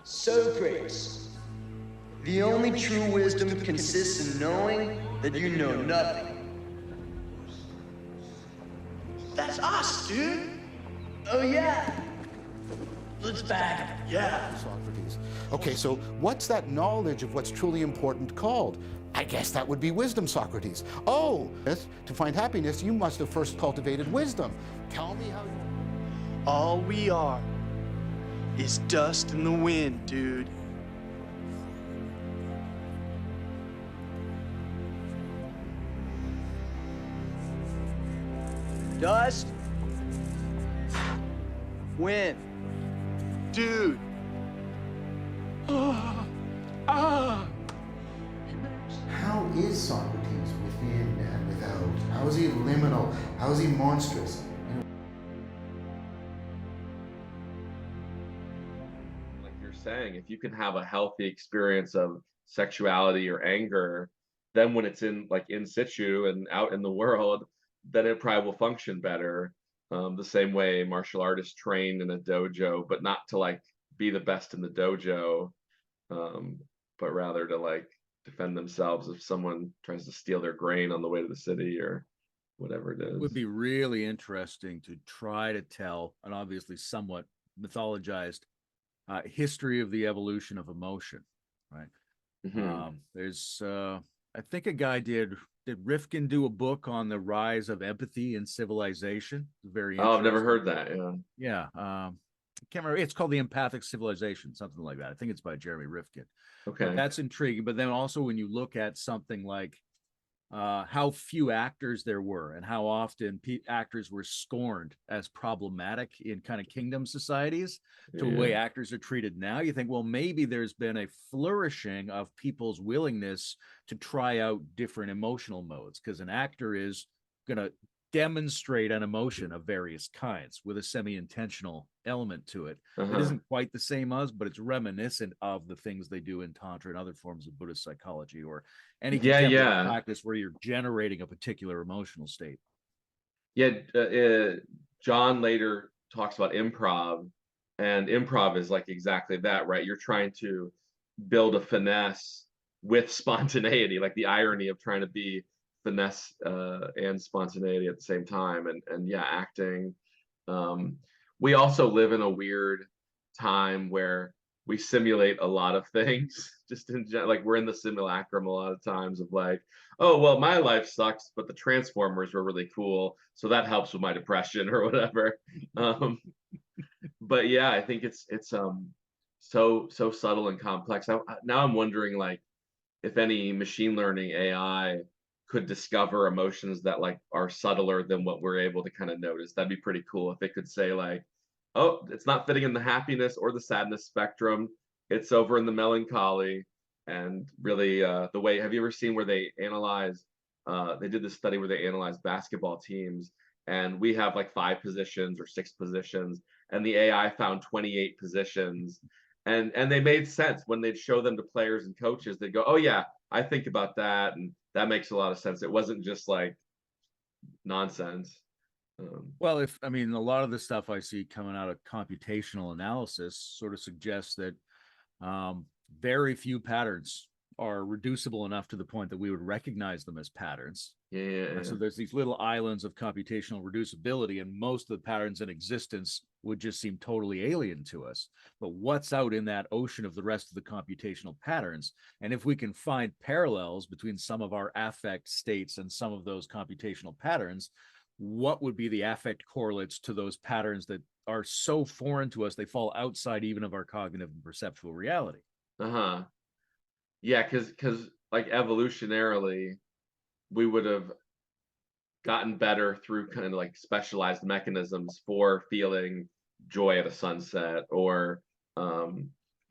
Socrates. The only true wisdom consists in knowing that you know nothing. That's us, dude. Oh, yeah. Let's bag him. Yeah. Socrates. Okay, so what's that knowledge of what's truly important called? I guess that would be wisdom, Socrates. Oh, to find happiness, you must have first cultivated wisdom. Tell me how you... All we are is dust in the wind, dude. Dust, wind, dude. How is Socrates within and without? How is he liminal? How is he monstrous? Like you're saying, if you can have a healthy experience of sexuality or anger, then when it's in situ and out in the world, then it probably will function better. The same way martial artists train in a dojo, but not to like be the best in the dojo, but rather to like defend themselves if someone tries to steal their grain on the way to the city or whatever it is. It would be really interesting to try to tell an obviously somewhat mythologized history of the evolution of emotion, right? Mhm. There's I think a guy did Rifkin do a book on the rise of empathy in civilization? Very Oh, I've never interesting. heard that. Yeah. Yeah, I can't remember. It's called The Empathic Civilization, something like that. I think it's by Jeremy Rifkin. But Okay. that's intriguing. But then also when you look at something like how few actors there were and how often actors were scorned as problematic in kind of kingdom societies to the way Yeah. actors are treated now, you think, well, maybe there's been a flourishing of people's willingness to try out different emotional modes because an actor is going to demonstrate an emotion of various kinds with a semi-intentional element to it that Uh-huh. isn't quite the same as, but it's reminiscent of the things they do in Tantra and other forms of Buddhist psychology or any Yeah, contemplative yeah. practice where you're generating a particular emotional state. Yeah, John later talks about improv, and improv is like exactly that, right? You're trying to build a finesse with spontaneity, like the irony of trying to be finesse and spontaneity at the same time, and yeah, acting. Um, we also live in a weird time where we simulate a lot of things, just in like we're in the simulacrum a lot of times of like, oh well, my life sucks, but the Transformers were really cool, so that helps with my depression or whatever. Um, but yeah, I think it's so subtle and complex. Now I'm wondering like if any machine learning AI could discover emotions that like are subtler than what we're able to kind of notice. That'd be pretty cool if it could say like, oh, it's not fitting in the happiness or the sadness spectrum. It's over in the melancholy. And really the way, have you ever seen where they analyze, they did this study where they analyzed basketball teams and we have like 5 positions or 6 positions and the AI found 28 positions and they made sense when they'd show them to players and coaches. They'd go, oh yeah, I think about that and that makes a lot of sense. It wasn't just like nonsense. Well, I mean, a lot of the stuff I see coming out of computational analysis sort of suggests that very few patterns are reducible enough to the point that we would recognize them as patterns. Yeah. So there's these little islands of computational reducibility, and most of the patterns in existence would just seem totally alien to us. But what's out in that ocean of the rest of the computational patterns? And if we can find parallels between some of our affect states and some of those computational patterns, what would be the affect correlates to those patterns that are so foreign to us they fall outside even of our cognitive and perceptual reality? Uh-huh. Yeah, because like evolutionarily, we would have gotten better through kind of like specialized mechanisms for feeling joy at a sunset or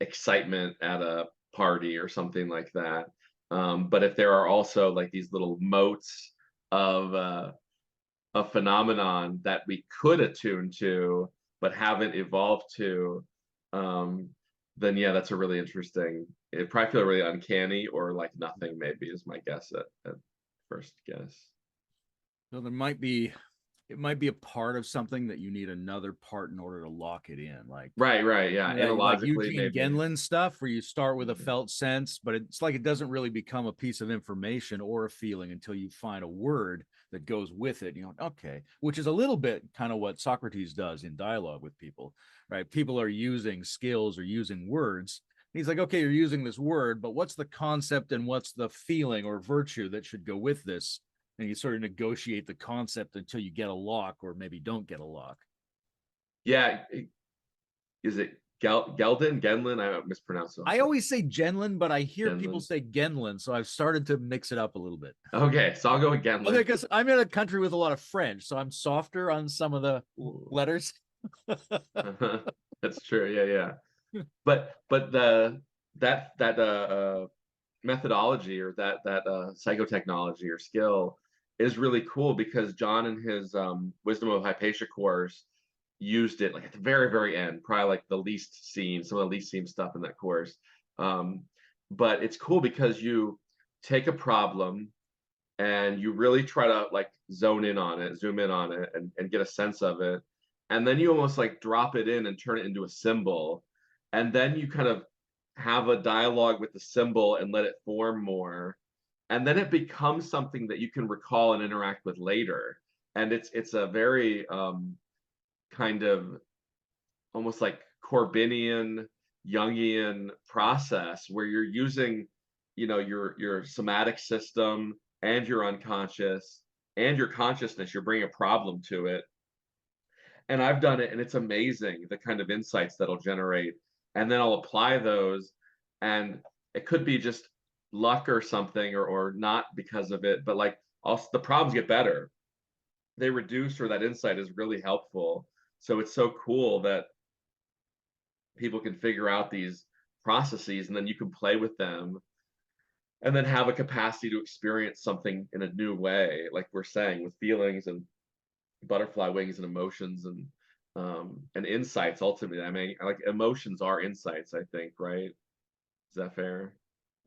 excitement at a party or something like that. But if there are also like these little motes of a phenomenon that we could attune to but haven't evolved to, then yeah, that's a really interesting. It probably feel really uncanny or like nothing. Maybe is my guess at first guess. So there might be it might be a part of something that you need another part in order to lock it in. Like, Right, yeah. like Analogically, Eugene maybe. Genlin stuff, where you start with a felt sense, but it's like it doesn't really become a piece of information or a feeling until you find a word that goes with it. You know, okay, which is a little bit kind of what Socrates does in dialogue with people, right? People are using skills or using words. He's like, okay, you're using this word, but what's the concept and what's the feeling or virtue that should go with this? And you sort of negotiate the concept until you get a lock, or maybe don't get a lock. Yeah. Is it Genlin? I mispronounced it. I always say Genlin, but I hear people Genlin. say Genlin, so I've started to mix it up a little bit. Okay, so I'll go with Genlin. Okay, because I'm in a country with a lot of French, so I'm softer on some of the letters. That's true. Yeah. But that methodology, or that psychotechnology or skill, is really cool, because John in his Wisdom of Hypatia course used it like at the very end, probably like the least seen, some of the least seen stuff in that course. But it's cool because you take a problem and you really try to like zoom in on it, and get a sense of it. And then you almost like drop it in and turn it into a symbol. And then you kind of have a dialogue with the symbol and let it form more. And then it becomes something that you can recall and interact with later. And it's a very kind of almost like Corbinian, Jungian process, where you're using, your somatic system and your unconscious and your consciousness. You're bringing a problem to it. And I've done it, and it's amazing the kind of insights that'll generate. And then I'll apply those, and it could be just luck or something, or not because of it, but like also the problems get better. They reduce, or that insight is really helpful. So it's so cool that people can figure out these processes, and then you can play with them, and then have a capacity to experience something in a new way, like we're saying, with feelings and butterfly wings and emotions, and insights. Ultimately, I mean, like, emotions are insights, I think, right? Is that fair?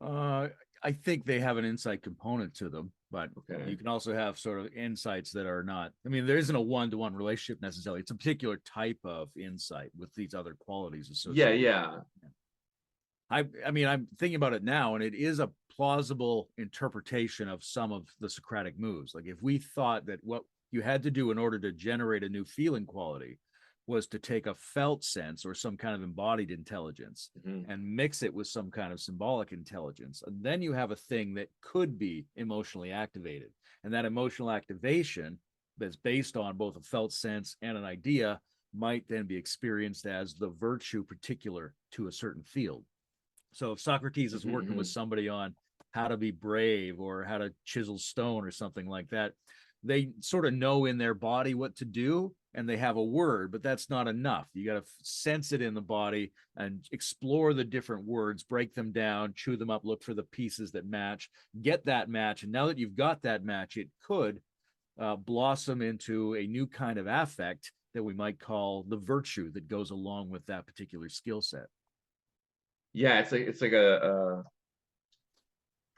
I think they have an insight component to them, but Okay. you can also have sort of insights that are not. I mean, there isn't a one-to-one relationship necessarily. It's a particular type of insight with these other qualities associated. Yeah. I mean, I'm thinking about it now, and it is a plausible interpretation of some of the Socratic moves. Like, if we thought that what you had to do in order to generate a new feeling quality was to take a felt sense or some kind of embodied intelligence and mix it with some kind of symbolic intelligence, and then you have a thing that could be emotionally activated. And that emotional activation that's based on both a felt sense and an idea might then be experienced as the virtue particular to a certain field. So if Socrates is working with somebody on how to be brave or how to chisel stone or something like that, they sort of know in their body what to do, and they have a word, but that's not enough. You got to sense it in the body and explore the different words, break them down, chew them up, look for the pieces that match, get that match. And now that you've got that match, it could blossom into a new kind of affect that we might call the virtue that goes along with that particular skill set. Yeah, it's like a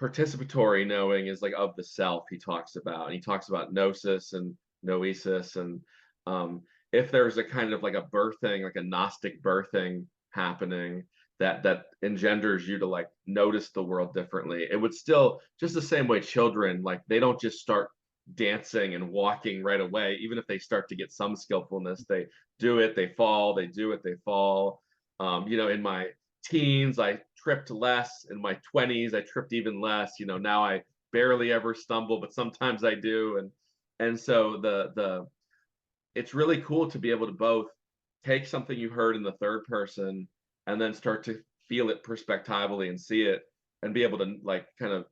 participatory knowing is like of the self he talks about. And he talks about gnosis and noesis. And if there's a kind of like a birthing, like a Gnostic birthing happening that engenders you to like notice the world differently, it would still, just the same way children, like, they don't just start dancing and walking right away. Even if they start to get some skillfulness, they do it, they fall, they do it, they fall. In my teens, I tripped less. In my 20s, I tripped even less. Now I barely ever stumble, but sometimes I do. And so it's really cool to be able to both take something you heard in the third person and then start to feel it perspectively and see it, and be able to like kind of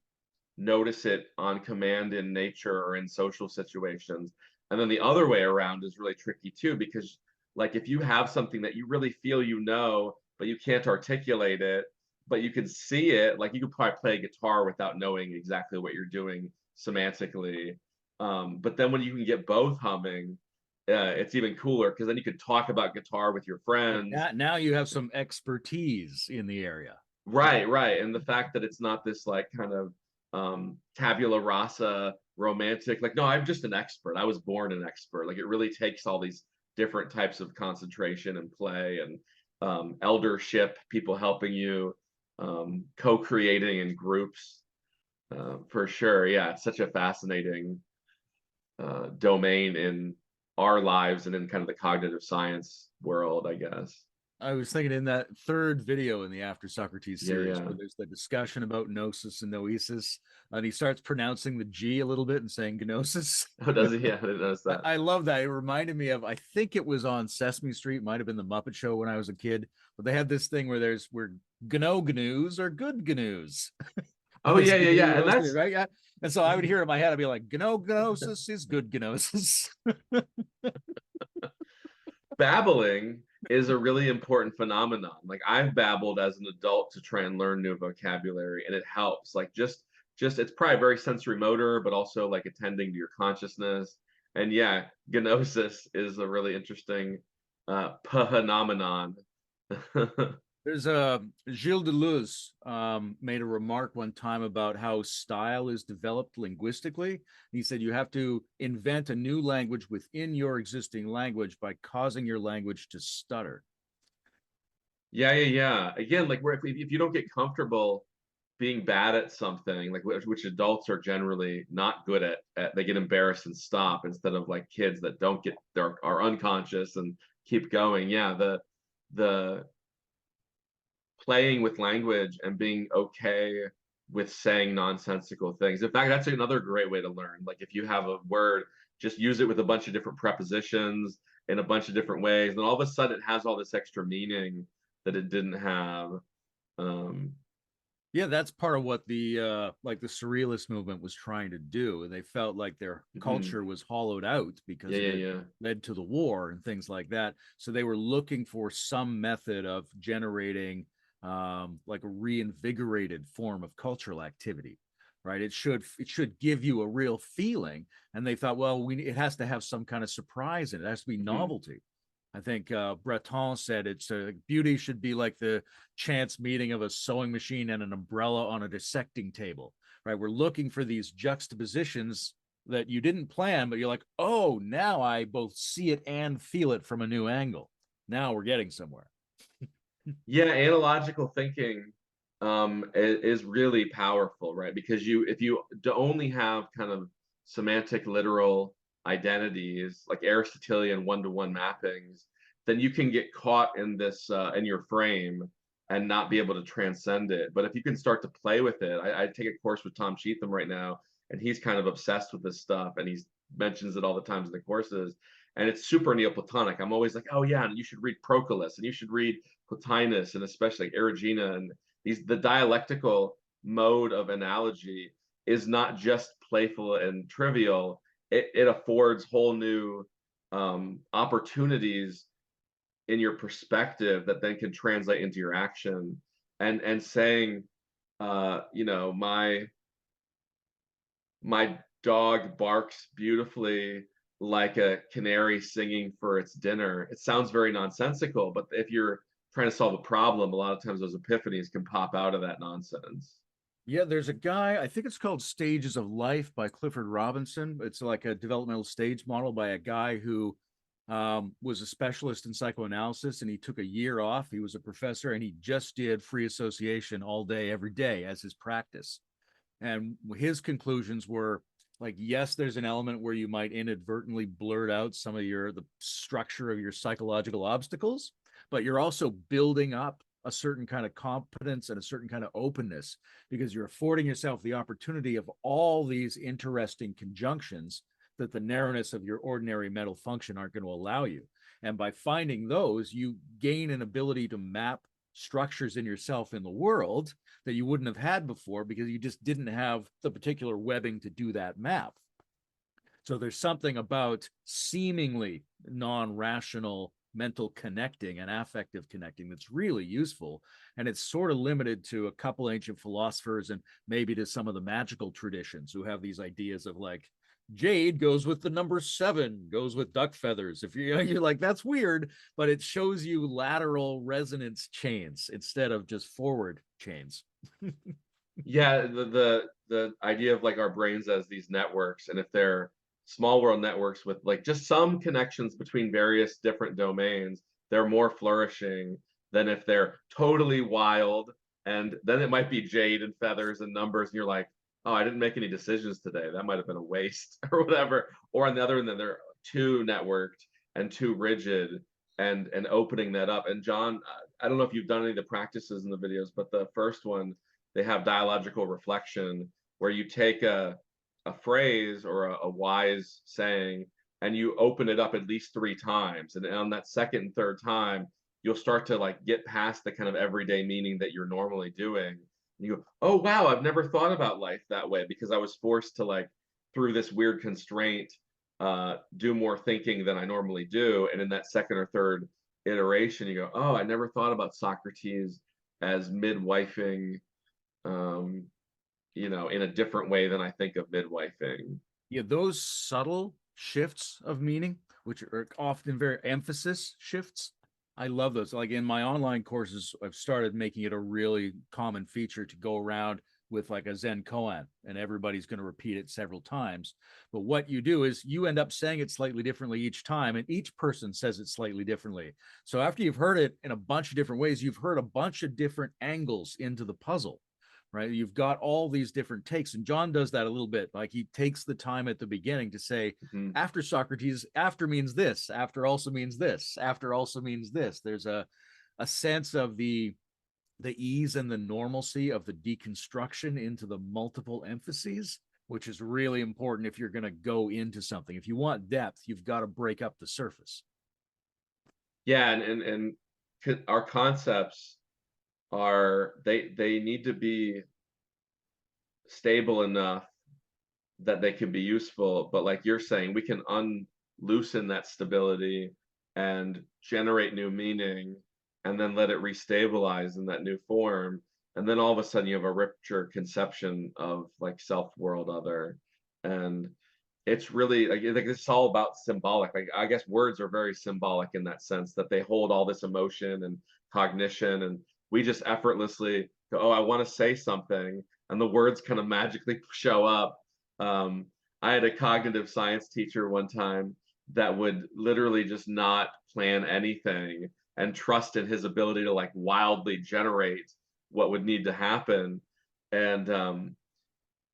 notice it on command in nature or in social situations. And then the other way around is really tricky too, because like, if you have something that you really feel, but you can't articulate it, but you can see it, like, you could probably play guitar without knowing exactly what you're doing semantically. But then when you can get both humming, it's even cooler, because then you could talk about guitar with your friends. Now you have some expertise in the area. Right. And the fact that it's not this like kind of tabula rasa romantic, like, no, I'm just an expert. I was born an expert. Like, it really takes all these different types of concentration and play and eldership, people helping you, co-creating in groups, for sure. Yeah, it's such a fascinating domain in our lives and in kind of the cognitive science world, I guess. I was thinking in that third video in the After Socrates Yeah, series, yeah. where there's the discussion about gnosis and noesis, and he starts pronouncing the G a little bit and saying gnosis. Oh, does he? Yeah, I didn't notice that. I love that. It reminded me of, I think it was on Sesame Street, might have been the Muppet Show when I was a kid, but they had this thing where we're gnoos or good gnoos. Oh, yeah, yeah, yeah. And that's right. Yeah. And so I would hear in my head, I'd be like, gnosis is good gnosis. babbling is a really important phenomenon. Like, I've babbled as an adult to try and learn new vocabulary, and it helps. Like, just it's probably very sensory motor, but also like attending to your consciousness. And yeah, gnosis is a really interesting phenomenon. There's a Gilles Deleuze made a remark one time about how style is developed linguistically. He said you have to invent a new language within your existing language by causing your language to stutter. Yeah, yeah, yeah. Again, like, if you don't get comfortable being bad at something, like, which adults are generally not good at, they get embarrassed and stop, instead of like kids that don't get, are unconscious and keep going. Yeah, the playing with language and being okay with saying nonsensical things. In fact, that's another great way to learn. Like, if you have a word, just use it with a bunch of different prepositions in a bunch of different ways, and all of a sudden it has all this extra meaning that it didn't have. Yeah, that's part of what the like the surrealist movement was trying to do. And they felt like their culture was hollowed out because it led to the war and things like that. So they were looking for some method of generating like a reinvigorated form of cultural activity, right? It should give you a real feeling. And they thought, well, it has to have some kind of surprise in it. It has to be novelty. I think Breton said it's beauty should be like the chance meeting of a sewing machine and an umbrella on a dissecting table, right? We're looking for these juxtapositions that you didn't plan, but you're like, oh, now I both see it and feel it from a new angle. Now we're getting somewhere. Yeah, analogical thinking is really powerful, right? Because if you only have kind of semantic literal identities, like Aristotelian one-to-one mappings, then you can get caught in this in your frame and not be able to transcend it. But if you can start to play with it, I take a course with Tom Cheatham right now, and he's kind of obsessed with this stuff, and he mentions it all the times in the courses, and it's super Neoplatonic. I'm always like, oh yeah, and you should read Proclus, and you should read Plotinus, and especially like Erigena, and the dialectical mode of analogy is not just playful and trivial. It affords whole new opportunities in your perspective that then can translate into your action. And saying, you know, my dog barks beautifully like a canary singing for its dinner. It sounds very nonsensical, but if you're trying to solve a problem, a lot of times those epiphanies can pop out of that nonsense. Yeah, there's a guy, I think it's called Stages of Life by Clifford Robinson. It's like a developmental stage model by a guy who was a specialist in psychoanalysis, and he took a year off. He was a professor, and he just did free association all day, every day as his practice. And his conclusions were like, yes, there's an element where you might inadvertently blurt out some of the structure of your psychological obstacles, but you're also building up a certain kind of competence and a certain kind of openness, because you're affording yourself the opportunity of all these interesting conjunctions that the narrowness of your ordinary mental function aren't going to allow you. And by finding those, you gain an ability to map structures in yourself in the world that you wouldn't have had before, because you just didn't have the particular webbing to do that map. So there's something about seemingly non-rational mental connecting and affective connecting that's really useful. And it's sort of limited to a couple ancient philosophers and maybe to some of the magical traditions who have these ideas of like, jade goes with the number 7, goes with duck feathers. If you're like, that's weird, but it shows you lateral resonance chains instead of just forward chains. Yeah, the idea of like our brains as these networks, and if they're small world networks with like just some connections between various different domains, they're more flourishing than if they're totally wild. And then it might be jade and feathers and numbers, and you're like, oh, I didn't make any decisions today. That might have been a waste or whatever. Or on the other end, then they're too networked and too rigid, and opening that up. And John, I don't know if you've done any of the practices in the videos, but the first one, they have dialogical reflection, where you take a phrase or a wise saying and you open it up at least 3 times, and on that second and third time you'll start to like get past the kind of everyday meaning that you're normally doing, and you go, oh wow, I've never thought about life that way because I was forced to, like, through this weird constraint, do more thinking than I normally do. And in that second or third iteration you go, oh, I never thought about Socrates as midwifing, um, in a different way than I think of midwifing. Yeah, those subtle shifts of meaning, which are often very emphasis shifts, I love those. Like in my online courses, I've started making it a really common feature to go around with like a Zen koan, and everybody's going to repeat it several times. But what you do is you end up saying it slightly differently each time, and each person says it slightly differently. So after you've heard it in a bunch of different ways, you've heard a bunch of different angles into the puzzle, right? You've got all these different takes, and John does that a little bit. Like he takes the time at the beginning to say, after Socrates, after means this, after also means this, after also means this. There's a sense of the ease and the normalcy of the deconstruction into the multiple emphases, which is really important if you're going to go into something. If you want depth, you've got to break up the surface. Yeah, and our concepts are, they need to be stable enough that they can be useful, but like you're saying, we can unloosen that stability and generate new meaning, and then let it restabilize in that new form, and then all of a sudden you have a richer conception of like self, world, other. And it's really like it's all about symbolic. Like I guess words are very symbolic in that sense, that they hold all this emotion and cognition, and we just effortlessly go, oh, I want to say something, and the words kind of magically show up. I had a cognitive science teacher one time that would literally just not plan anything and trust in his ability to like wildly generate what would need to happen. And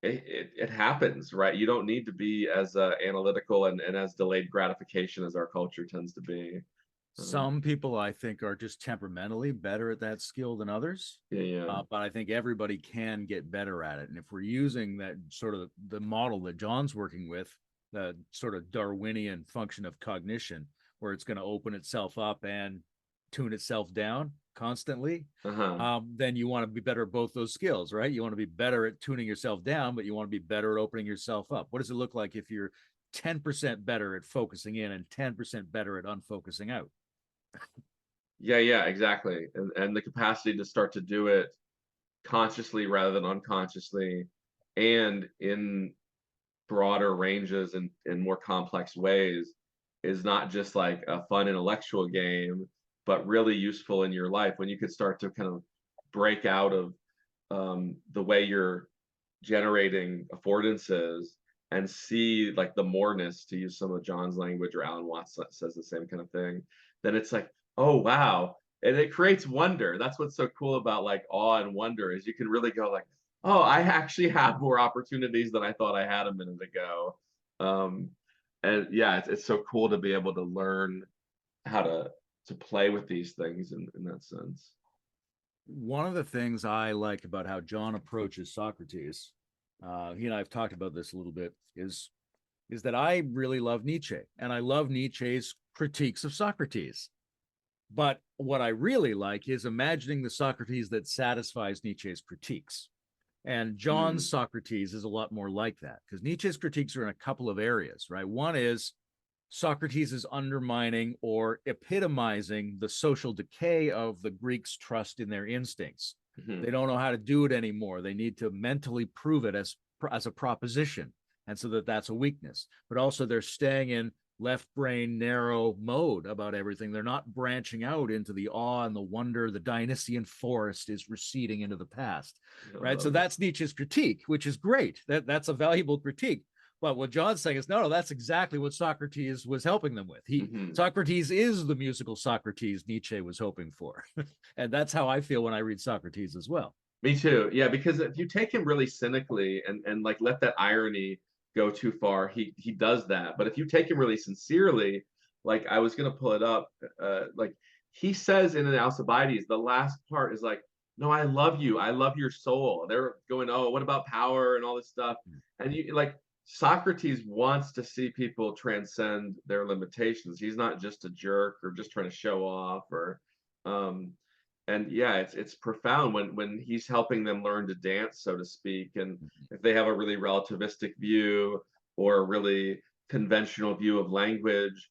it happens, right? You don't need to be as analytical and as delayed gratification as our culture tends to be. Some people, I think, are just temperamentally better at that skill than others. Yeah. But I think everybody can get better at it. And if we're using that sort of the model that John's working with, the sort of Darwinian function of cognition, where it's going to open itself up and tune itself down constantly, then you want to be better at both those skills, right? You want to be better at tuning yourself down, but you want to be better at opening yourself up. What does it look like if you're 10% better at focusing in and 10% better at unfocusing out? Yeah, exactly. And the capacity to start to do it consciously rather than unconsciously, and in broader ranges and in more complex ways, is not just like a fun intellectual game, but really useful in your life when you could start to kind of break out of the way you're generating affordances and see like the moreness, to use some of John's language, or Alan Watts says the same kind of thing. Then it's like, oh wow, and it creates wonder. That's what's so cool about like awe and wonder, is you can really go like, oh, I actually have more opportunities than I thought I had a minute ago. And yeah, it's so cool to be able to learn how to play with these things in that sense. One of the things I like about how John approaches Socrates, he and I have talked about this a little bit, is that I really love Nietzsche, and I love Nietzsche's critiques of Socrates. But what I really like is imagining the Socrates that satisfies Nietzsche's critiques. And John's Socrates is a lot more like that, because Nietzsche's critiques are in a couple of areas, right? One is Socrates is undermining or epitomizing the social decay of the Greeks' trust in their instincts. They don't know how to do it anymore. They need to mentally prove it as a proposition. And so that's a weakness. But also they're staying in left brain narrow mode about everything. They're not branching out into the awe and the wonder. The Dionysian forest is receding into the past, right? So that's Nietzsche's critique, which is great. That's a valuable critique. But what John's saying is, no, that's exactly what Socrates was helping them with. Socrates is the musical Socrates Nietzsche was hoping for. And that's how I feel when I read Socrates as well. Me too. Yeah, because if you take him really cynically and like let that irony go too far, he does that. But if you take him really sincerely, like I was gonna pull it up, like he says in Alcibiades, the last part is like, no, I love you, I love your soul. They're going, oh, what about power and all this stuff? And you like Socrates wants to see people transcend their limitations. He's not just a jerk or just trying to show off or and yeah, it's profound when he's helping them learn to dance, so to speak. And if they have a really relativistic view or a really conventional view of language,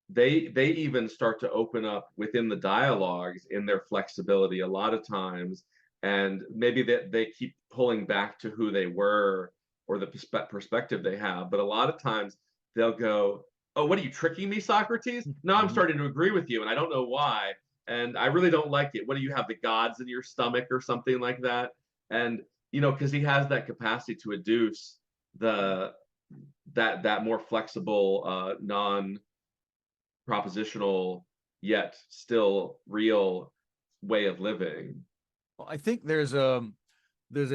they even start to open up within the dialogues in their flexibility a lot of times. And maybe they keep pulling back to who they were or the perspective they have. But a lot of times they'll go, oh, what are you tricking me, Socrates? No, I'm starting to agree with you, and I don't know why. And I really don't like it. What do you have, the gods in your stomach or something like that? And because he has that capacity to adduce that more flexible, non-propositional yet still real way of living. Well, I think there's a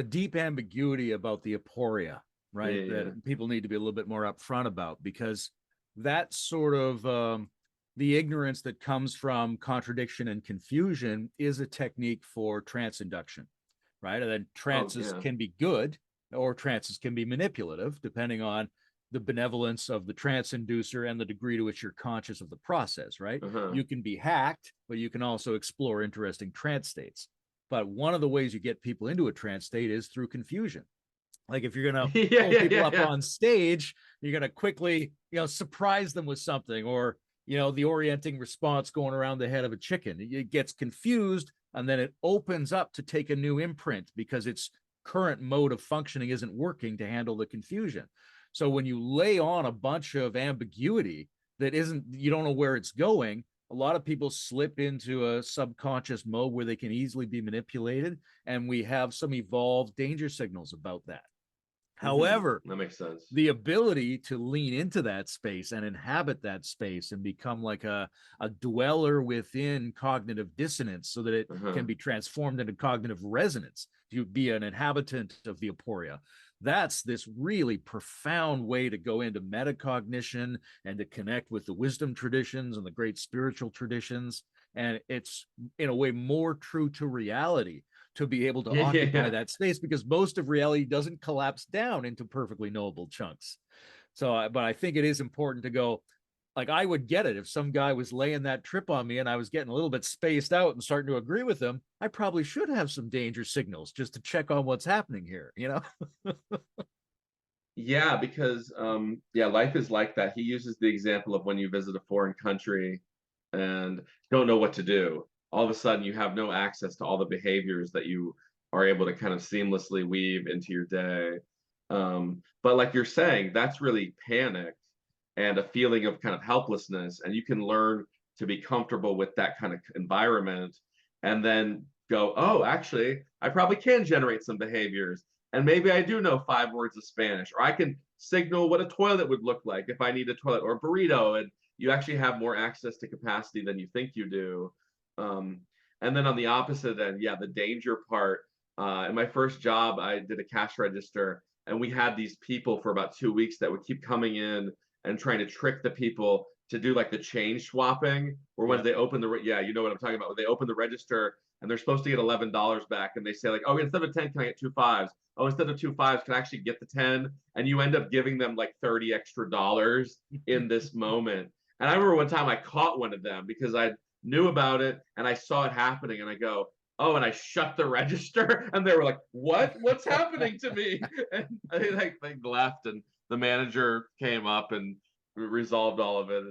deep ambiguity about the aporia, right? That people need to be a little bit more upfront about, because that sort of the ignorance that comes from contradiction and confusion is a technique for trance induction, right? And then trances can be good, or trances can be manipulative, depending on the benevolence of the trance inducer and the degree to which you're conscious of the process, right? You can be hacked, but you can also explore interesting trance states. But one of the ways you get people into a trance state is through confusion. Like if you're going to pull people up on stage, you're going to quickly, surprise them with something, or the orienting response going around the head of a chicken. It gets confused, and then it opens up to take a new imprint because its current mode of functioning isn't working to handle the confusion. So when you lay on a bunch of ambiguity that you don't know where it's going, a lot of people slip into a subconscious mode where they can easily be manipulated, and we have some evolved danger signals about that. However, that makes sense. The ability to lean into that space and inhabit that space and become like a dweller within cognitive dissonance, so that it can be transformed into cognitive resonance, to be an inhabitant of the aporia. That's this really profound way to go into metacognition and to connect with the wisdom traditions and the great spiritual traditions. And it's in a way more true to reality to be able to occupy that space, because most of reality doesn't collapse down into perfectly knowable chunks. So, but I think it is important to go, like, I would get it if some guy was laying that trip on me and I was getting a little bit spaced out and starting to agree with him. I probably should have some danger signals just to check on what's happening here, Yeah, because life is like that. He uses the example of when you visit a foreign country and don't know what to do. All of a sudden you have no access to all the behaviors that you are able to kind of seamlessly weave into your day. But like you're saying, that's really panic and a feeling of kind of helplessness. And you can learn to be comfortable with that kind of environment and then go, oh, actually, I probably can generate some behaviors. And maybe I do know 5 words of Spanish, or I can signal what a toilet would look like if I need a toilet or a burrito. And you actually have more access to capacity than you think you do. And then on the opposite end, the danger part. In my first job, I did a cash register, and we had these people for about 2 weeks that would keep coming in and trying to trick the people to do like the change swapping, or when they open you know what I'm talking about. When they open the register and they're supposed to get $11 back, and they say like, oh, instead of 10, can I get 2 5s? Oh, instead of 2 5s, can I actually get the 10? And you end up giving them like $30 extra in this moment. And I remember one time I caught one of them because I knew about it and I saw it happening, and I go, oh, and I shut the register, and they were like, what's happening to me? And they left, and the manager came up and resolved all of it.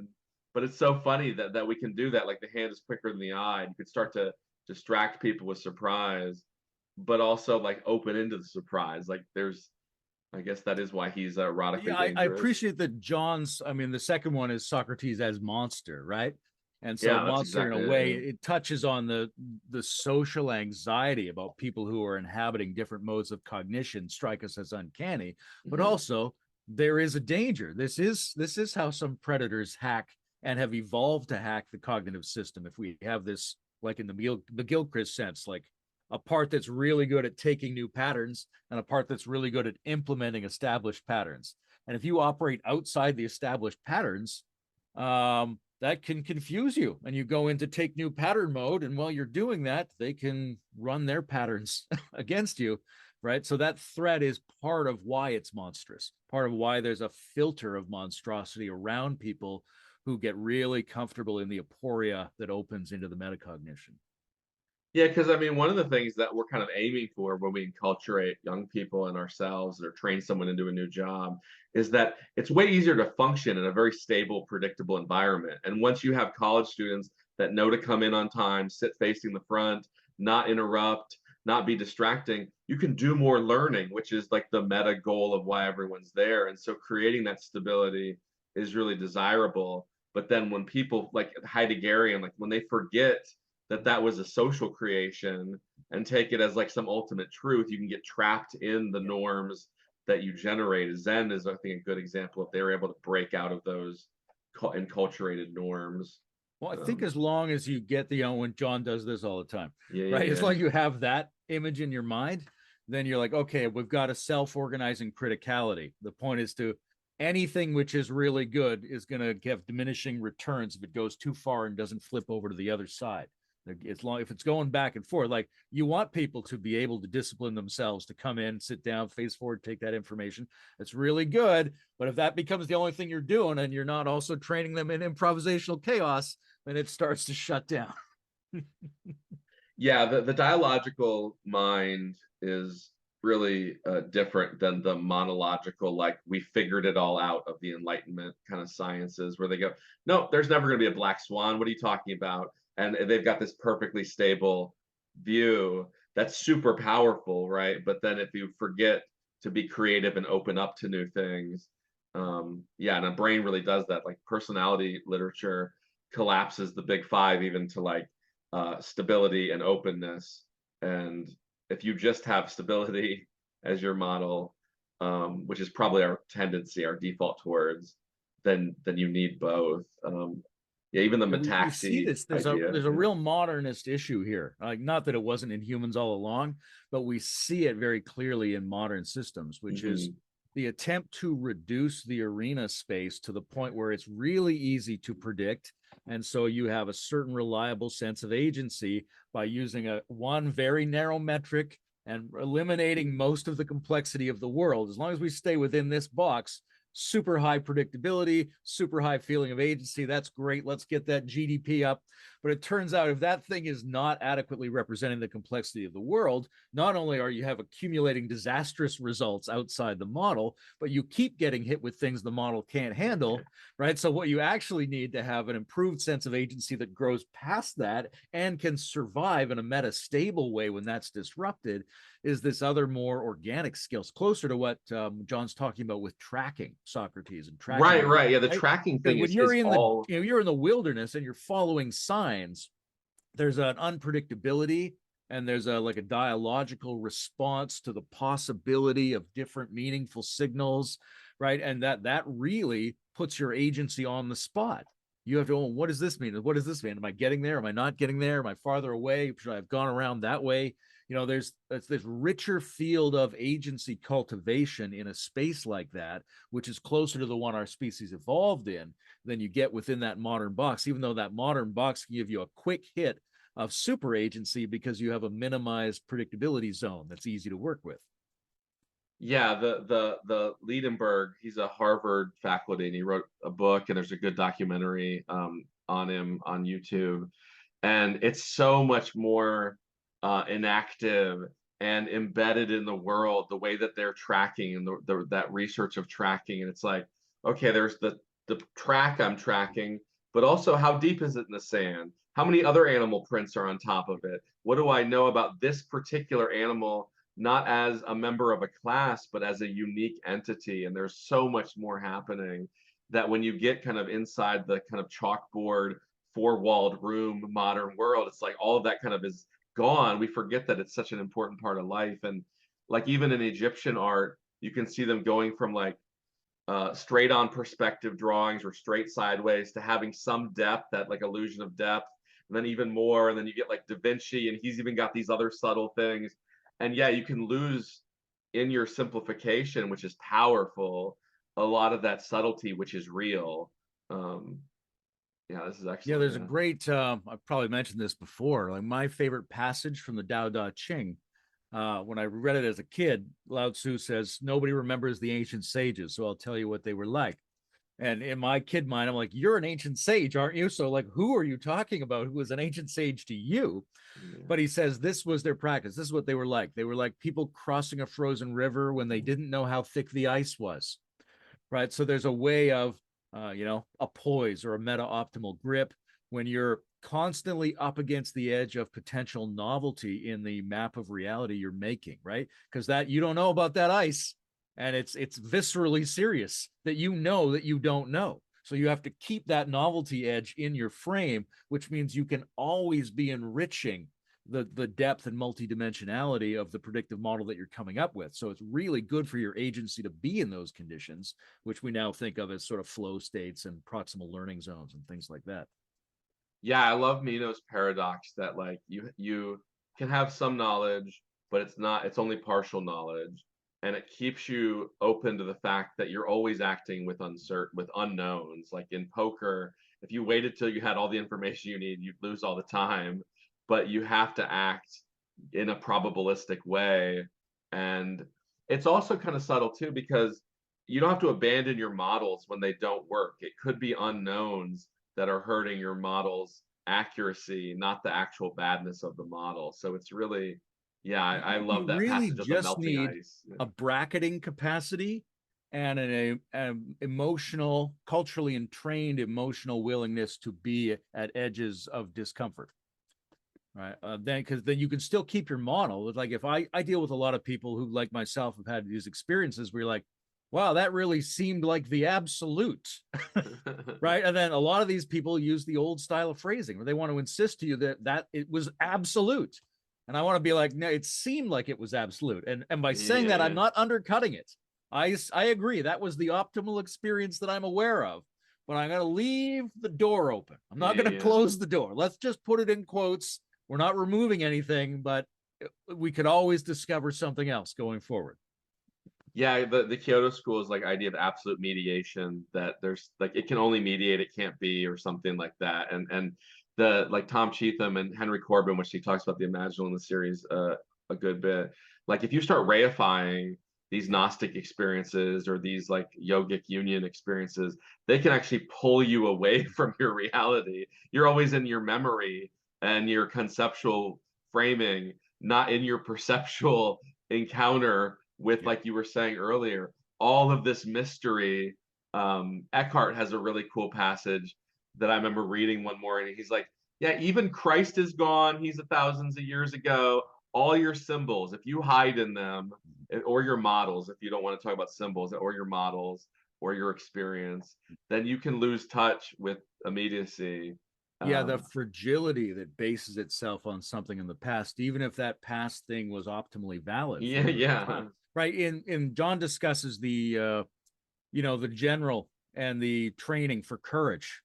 But it's so funny that we can do that. Like, the hand is quicker than the eye. You could start to distract people with surprise, but also like open into the surprise. Like there's I guess that is why he's erotically Yeah, I dangerous. appreciate that John's, I mean, the second one is Socrates as monster, right? And so Yeah, that's monster, in a exactly way, it. it touches on the social anxiety about people who are inhabiting different modes of cognition strike us as uncanny, but Mhm. also there is a danger. This is how some predators hack and have evolved to hack the cognitive system. If we have this, like in the McGilchrist sense, like a part that's really good at taking new patterns and a part that's really good at implementing established patterns. And if you operate outside the established patterns, that can confuse you. And you go into take new pattern mode. And while you're doing that, they can run their patterns against you, right? So that threat is part of why it's monstrous, part of why there's a filter of monstrosity around people who get really comfortable in the aporia that opens into the metacognition. Yeah, because I mean, one of the things that we're kind of aiming for when we enculturate young people and ourselves or train someone into a new job is that it's way easier to function in a very stable, predictable environment. And once you have college students that know to come in on time, sit facing the front, not interrupt, not be distracting, you can do more learning, which is like the meta goal of why everyone's there. And so creating that stability is really desirable. But then when people like Heideggerian, like when they forget that that was a social creation and take it as like some ultimate truth, you can get trapped in the norms that you generated. Zen is, I think, a good example if they were able to break out of those enculturated norms. Well, I think as long as you get the, when John does this all the time, Yeah, right? yeah, As yeah. long as you have that image in your mind, then you're like, okay, we've got a self-organizing criticality. The point is to anything which is really good is going to have diminishing returns if it goes too far and doesn't flip over to the other side. As long if it's going back and forth, like you want people to be able to discipline themselves to come in, sit down, face forward, take that information. It's really good. But if that becomes the only thing you're doing and you're not also training them in improvisational chaos, then it starts to shut down. Yeah, the dialogical mind is really different than the monological, like we figured it all out of the Enlightenment kind of sciences, where they go, no, there's never going to be a black swan. What are you talking about? And they've got this perfectly stable view that's super powerful, right? But then if you forget to be creative and open up to new things, yeah, and a brain really does that. Like personality literature collapses the big five even to like stability and openness. And if you just have stability as your model, which is probably our tendency, our default towards, then you need both. Yeah, even the We see metaxi this. There's idea. a real modernist issue here. Like, not that it wasn't in humans all along, but we see it very clearly in modern systems, which is the attempt to reduce the arena space to the point where it's really easy to predict. And so you have a certain reliable sense of agency by using one very narrow metric and eliminating most of the complexity of the world. As long as we stay within this box, super high predictability, super high feeling of agency. That's great. Let's get that GDP up. But it turns out if that thing is not adequately representing the complexity of the world, not only are you have accumulating disastrous results outside the model, but you keep getting hit with things the model can't handle, right? So what you actually need to have an improved sense of agency that grows past that and can survive in a meta-stable way when that's disrupted is this other more organic skills, closer to what John's talking about with tracking Socrates and tracking. Right. Yeah, the Right? tracking thing When is you're in the all. you're in the wilderness and you're following signs, there's an unpredictability and there's like a dialogical response to the possibility of different meaningful signals, right? And that really puts your agency on the spot. You have to, oh, what does this mean? What does this mean? Am I getting there? Am I not getting there? Am I farther away? Should I have gone around that way? There's this richer field of agency cultivation in a space like that, which is closer to the one our species evolved in than you get within that modern box, even though that modern box can give you a quick hit of super agency because you have a minimized predictability zone that's easy to work with. Yeah, the Liedenberg, he's a Harvard faculty and he wrote a book and there's a good documentary on him on YouTube. And it's so much more inactive and embedded in the world, the way that they're tracking and that research of tracking. And it's like, okay, there's the track I'm tracking, but also how deep is it in the sand? How many other animal prints are on top of it? What do I know about this particular animal not as a member of a class, but as a unique entity. And there's so much more happening that when you get kind of inside the kind of chalkboard, four-walled room, modern world, it's like all of that kind of is gone. We forget that it's such an important part of life. And like even in Egyptian art, you can see them going from like straight on perspective drawings or straight sideways to having some depth, that like illusion of depth, and then even more. And then you get like Da Vinci, and he's even got these other subtle things. And yeah, you can lose in your simplification, which is powerful, a lot of that subtlety, which is real. Yeah, this is excellent. Yeah, there's a great, I've probably mentioned this before, like my favorite passage from the Tao Te Ching. When I read it as a kid, Lao Tzu says, nobody remembers the ancient sages, so I'll tell you what they were like. And in my kid mind, I'm like, you're an ancient sage, aren't you? So like, who are you talking about? Who was an ancient sage to you? Yeah. But he says this was their practice. This is what they were like. They were like people crossing a frozen river when they didn't know how thick the ice was, right? So there's a way of, a poise or a meta-optimal grip when you're constantly up against the edge of potential novelty in the map of reality you're making, right? Because that you don't know about that ice, and it's viscerally serious that you don't know. So you have to keep that novelty edge in your frame, which means you can always be enriching the depth and multidimensionality of the predictive model that you're coming up with. So it's really good for your agency to be in those conditions, which we now think of as sort of flow states and proximal learning zones and things like that. Yeah, I love Meno's paradox that like you can have some knowledge, but it's only partial knowledge. And it keeps you open to the fact that you're always acting with unknowns. Like in poker, if you waited till you had all the information you need, you'd lose all the time. But you have to act in a probabilistic way. And it's also kind of subtle too, because you don't have to abandon your models when they don't work. It could be unknowns that are hurting your model's accuracy, not the actual badness of the model. So it's really, yeah, I love that really passage of the just melting need ice. Yeah. a bracketing capacity and an emotional, culturally entrained emotional willingness to be at edges of discomfort. Right. Because then you can still keep your model. Like if I deal with a lot of people who, like myself, have had these experiences where you're like, wow, that really seemed like the absolute. Right. And then a lot of these people use the old style of phrasing where they want to insist to you that it was absolute. And I want to be like, no, it seemed like it was absolute. And by saying that, I'm not undercutting it. I agree. That was the optimal experience that I'm aware of. But I'm going to leave the door open. I'm not going to close the door. Let's just put it in quotes. We're not removing anything, but we could always discover something else going forward. Yeah, the Kyoto school is like idea of absolute mediation, that there's like it can only mediate, it can't be, or something like that. And the like Tom Cheetham and Henry Corbin, which he talks about the imaginal in the series a good bit. Like if you start reifying these Gnostic experiences or these like yogic union experiences, they can actually pull you away from your reality. You're always in your memory and your conceptual framing, not in your perceptual encounter with, like you were saying earlier, all of this mystery. Eckhart has a really cool passage that I remember reading one morning. He's like, yeah, even Christ is gone. He's thousands of years ago. All your symbols, if you hide in them, or your models, if you don't want to talk about symbols, or your models, or your experience, then you can lose touch with immediacy. Yeah, the fragility that bases itself on something in the past, even if that past thing was optimally valid. Yeah. Right. In John discusses the general and the training for courage.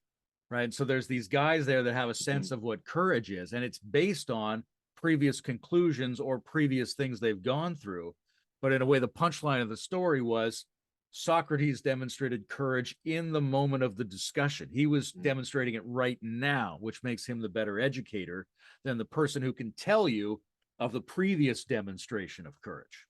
Right. So there's these guys there that have a sense of what courage is, and it's based on previous conclusions or previous things they've gone through. But in a way, the punchline of the story was Socrates demonstrated courage in the moment of the discussion. He was demonstrating it right now, which makes him the better educator than the person who can tell you of the previous demonstration of courage.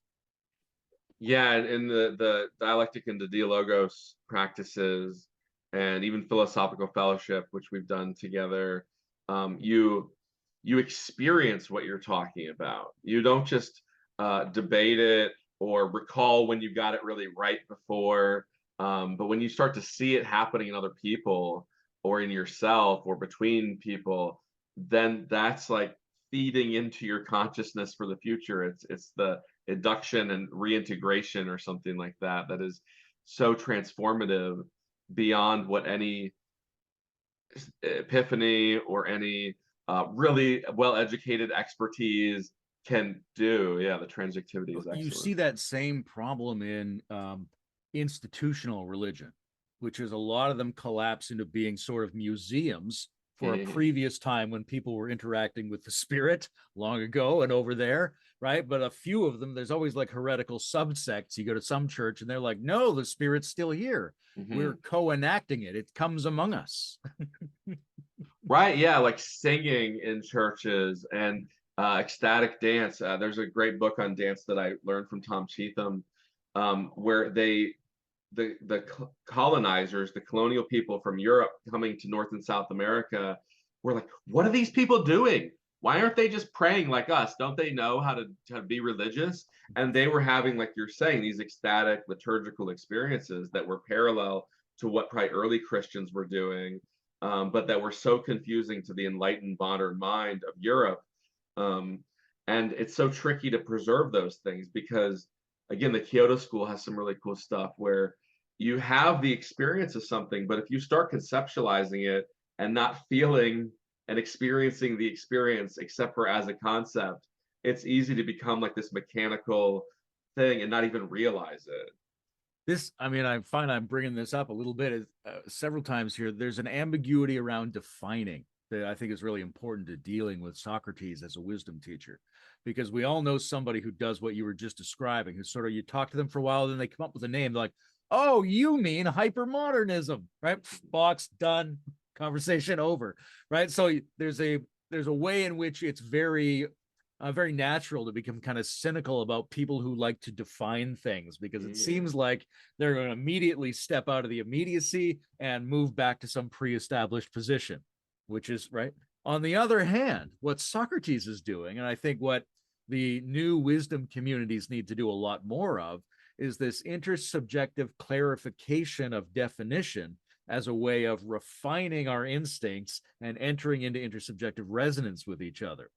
Yeah, and the dialectic and the dialogos practices, and even philosophical fellowship, which we've done together, you experience what you're talking about. You don't just debate it or recall when you got it really right before, but when you start to see it happening in other people or in yourself or between people, then that's like feeding into your consciousness for the future. It's the induction and reintegration or something like that that is so transformative beyond what any epiphany or any really well-educated expertise can do. Yeah, the transactivity is excellent. You see that same problem in institutional religion, which is a lot of them collapse into being sort of museums for a previous time when people were interacting with the spirit long ago and over there, right? But a few of them, there's always like heretical subsects. You go to some church and they're like, no, the spirit's still here. We're co-enacting it. It comes among us. Right, yeah, like singing in churches and ecstatic dance. There's a great book on dance that I learned from Tom Cheetham, where the colonizers, the colonial people from Europe coming to North and South America, were like, what are these people doing? Why aren't they just praying like us? Don't they know how to be religious? And they were having, like you're saying, these ecstatic liturgical experiences that were parallel to what probably early Christians were doing, but that were so confusing to the enlightened modern mind of Europe. And it's so tricky to preserve those things because, again, the Kyoto School has some really cool stuff where you have the experience of something, but if you start conceptualizing it and not feeling and experiencing the experience except for as a concept, it's easy to become like this mechanical thing and not even realize it. This, I mean, I find I'm bringing this up a little bit several times here. There's an ambiguity around defining that I think is really important to dealing with Socrates as a wisdom teacher, because we all know somebody who does what you were just describing, who sort of, you talk to them for a while, then they come up with a name. They're like, oh, you mean hypermodernism, right? Box, done, conversation over, right? So there's a way in which it's very natural to become kind of cynical about people who like to define things, because it seems like they're going to immediately step out of the immediacy and move back to some pre-established position, which is right. On the other hand, what Socrates is doing, and I think what the new wisdom communities need to do a lot more of, is this intersubjective clarification of definition as a way of refining our instincts and entering into intersubjective resonance with each other.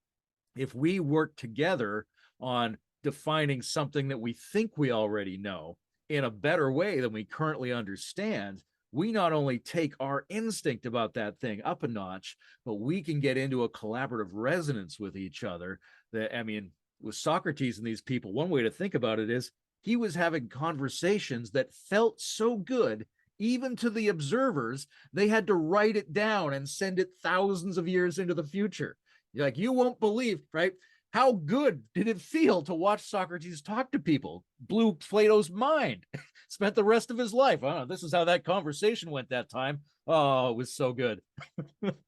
If we work together on defining something that we think we already know in a better way than we currently understand, we not only take our instinct about that thing up a notch, but we can get into a collaborative resonance with each other. That, I mean, with Socrates and these people, one way to think about it is he was having conversations that felt so good, even to the observers, they had to write it down and send it thousands of years into the future. You're like, you won't believe, right? How good did it feel to watch Socrates talk to people? Blew Plato's mind. Spent the rest of his life. Oh, this is how that conversation went that time. Oh, it was so good.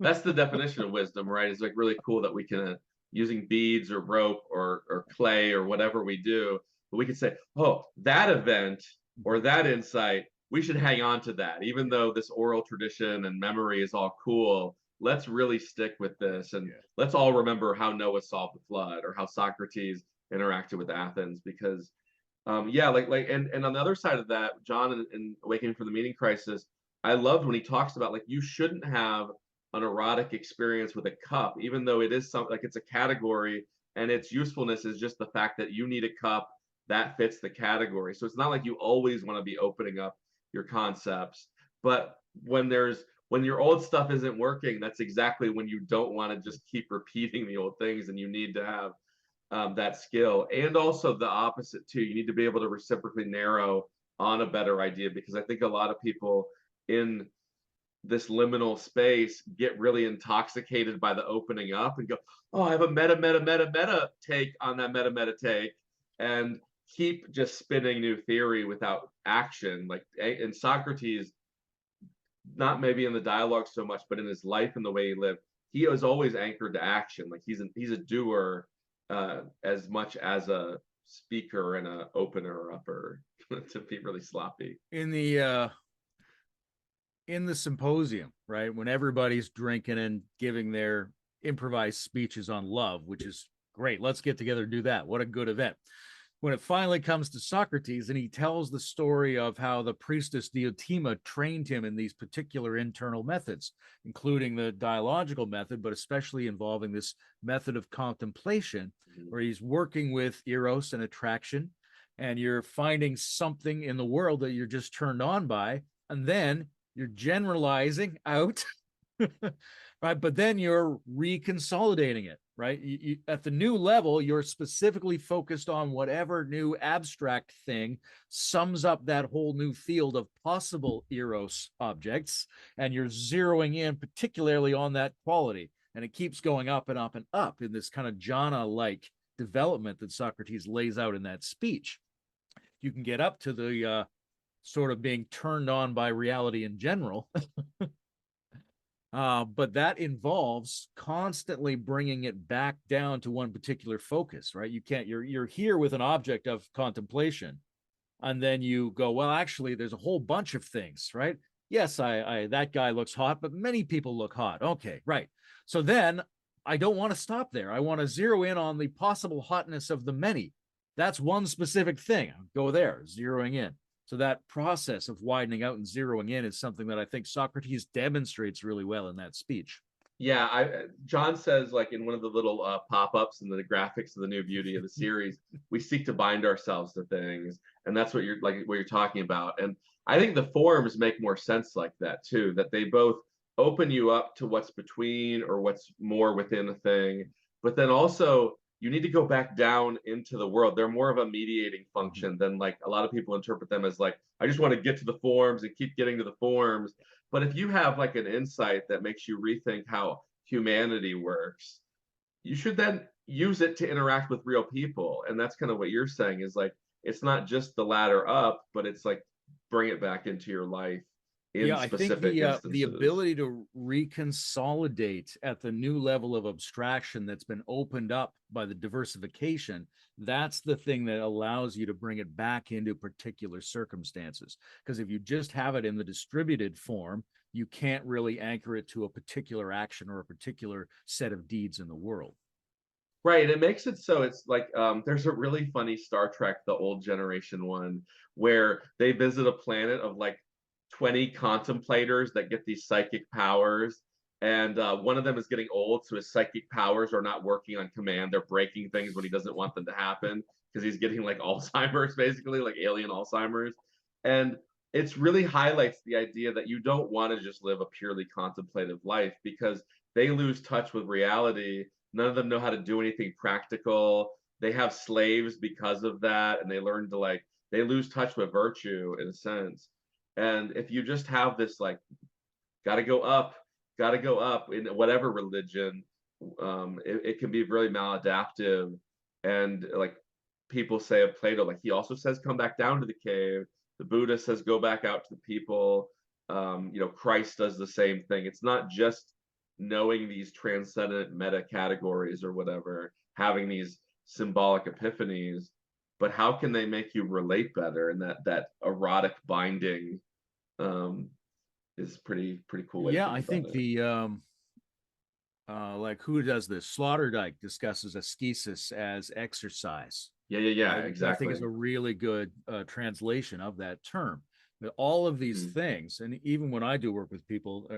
That's the definition of wisdom, right? It's like really cool that we can, using beads or rope or clay or whatever we do, but we can say, oh, that event or that insight, we should hang on to that. Even though this oral tradition and memory is all cool, let's really stick with this, and let's all remember how Noah solved the flood or how Socrates interacted with Athens, because and on the other side of that, John in Awakening from the Meaning Crisis, I loved when he talks about, like, you shouldn't have an erotic experience with a cup, even though it is something like it's a category and its usefulness is just the fact that you need a cup that fits the category. So it's not like you always want to be opening up your concepts, but when your old stuff isn't working, that's exactly when you don't want to just keep repeating the old things, and you need to have that skill. And also the opposite too, you need to be able to reciprocally narrow on a better idea, because I think a lot of people in this liminal space get really intoxicated by the opening up and go, oh, I have a meta take on that meta take, and keep just spinning new theory without action. Like, and Socrates, not maybe in the dialogue so much, but in his life and the way he lived, he was always anchored to action. Like he's a doer as much as a speaker and a opener upper, to be really sloppy. In the symposium, right, when everybody's drinking and giving their improvised speeches on love, which is great. Let's get together and do that. What a good event. when it finally comes to Socrates, and he tells the story of how the priestess Diotima trained him in these particular internal methods, including the dialogical method, but especially involving this method of contemplation, where he's working with eros and attraction, and you're finding something in the world that you're just turned on by, and then you're generalizing out, right? But then you're reconsolidating it, right? At the new level, you're specifically focused on whatever new abstract thing sums up that whole new field of possible eros objects, and you're zeroing in particularly on that quality. And it keeps going up and up and up in this kind of jhana-like development that Socrates lays out in that speech. You can get up to the sort of being turned on by reality in general. But that involves constantly bringing it back down to one particular focus, right? You can't, you're here with an object of contemplation, and then you go, well, actually, there's a whole bunch of things, right? Yes, that guy looks hot, but many people look hot. Okay, right. So then I don't want to stop there. I want to zero in on the possible hotness of the many. That's one specific thing. I'll go there, zeroing in. So that process of widening out and zeroing in is something that I think Socrates demonstrates really well in that speech. Yeah, John says, like, in one of the little pop-ups in the graphics of the new beauty of the series, we seek to bind ourselves to things, and that's what you're talking about. And I think the forms make more sense like that too, that they both open you up to what's between or what's more within a thing, but then also you need to go back down into the world. They're more of a mediating function than, like, a lot of people interpret them as, like, I just want to get to the forms and keep getting to the forms. But if you have, like, an insight that makes you rethink how humanity works, you should then use it to interact with real people. And that's kind of what you're saying, is like, it's not just the ladder up, but it's like, bring it back into your life in specific instances. The ability to reconsolidate at the new level of abstraction that's been opened up by the diversification, that's the thing that allows you to bring it back into particular circumstances. Because if you just have it in the distributed form, you can't really anchor it to a particular action or a particular set of deeds in the world. Right, and it makes it so it's like, there's a really funny Star Trek, the old generation one, where they visit a planet of like 20 contemplators that get these psychic powers, and one of them is getting old, so his psychic powers are not working on command. They're breaking things when he doesn't want them to happen, because he's getting like Alzheimer's, basically, like alien Alzheimer's. And it's really highlights the idea that you don't want to just live a purely contemplative life, because they lose touch with reality. None of them know how to do anything practical. They have slaves because of that, and they learn to, like, they lose touch with virtue in a sense. And if you just have this, like, gotta go up in whatever religion, it can be really maladaptive. And, like, people say of Plato, like, he also says, come back down to the cave. The Buddha says, go back out to the people. Christ does the same thing. It's not just knowing these transcendent meta categories or whatever, having these symbolic epiphanies, but how can they make you relate better? And that erotic binding is pretty cool. Yeah, I think the like, who does this? Sloterdijk discusses ascesis as exercise. Yeah, exactly. I think is a really good translation of that term. That all of these things, and even when I do work with people,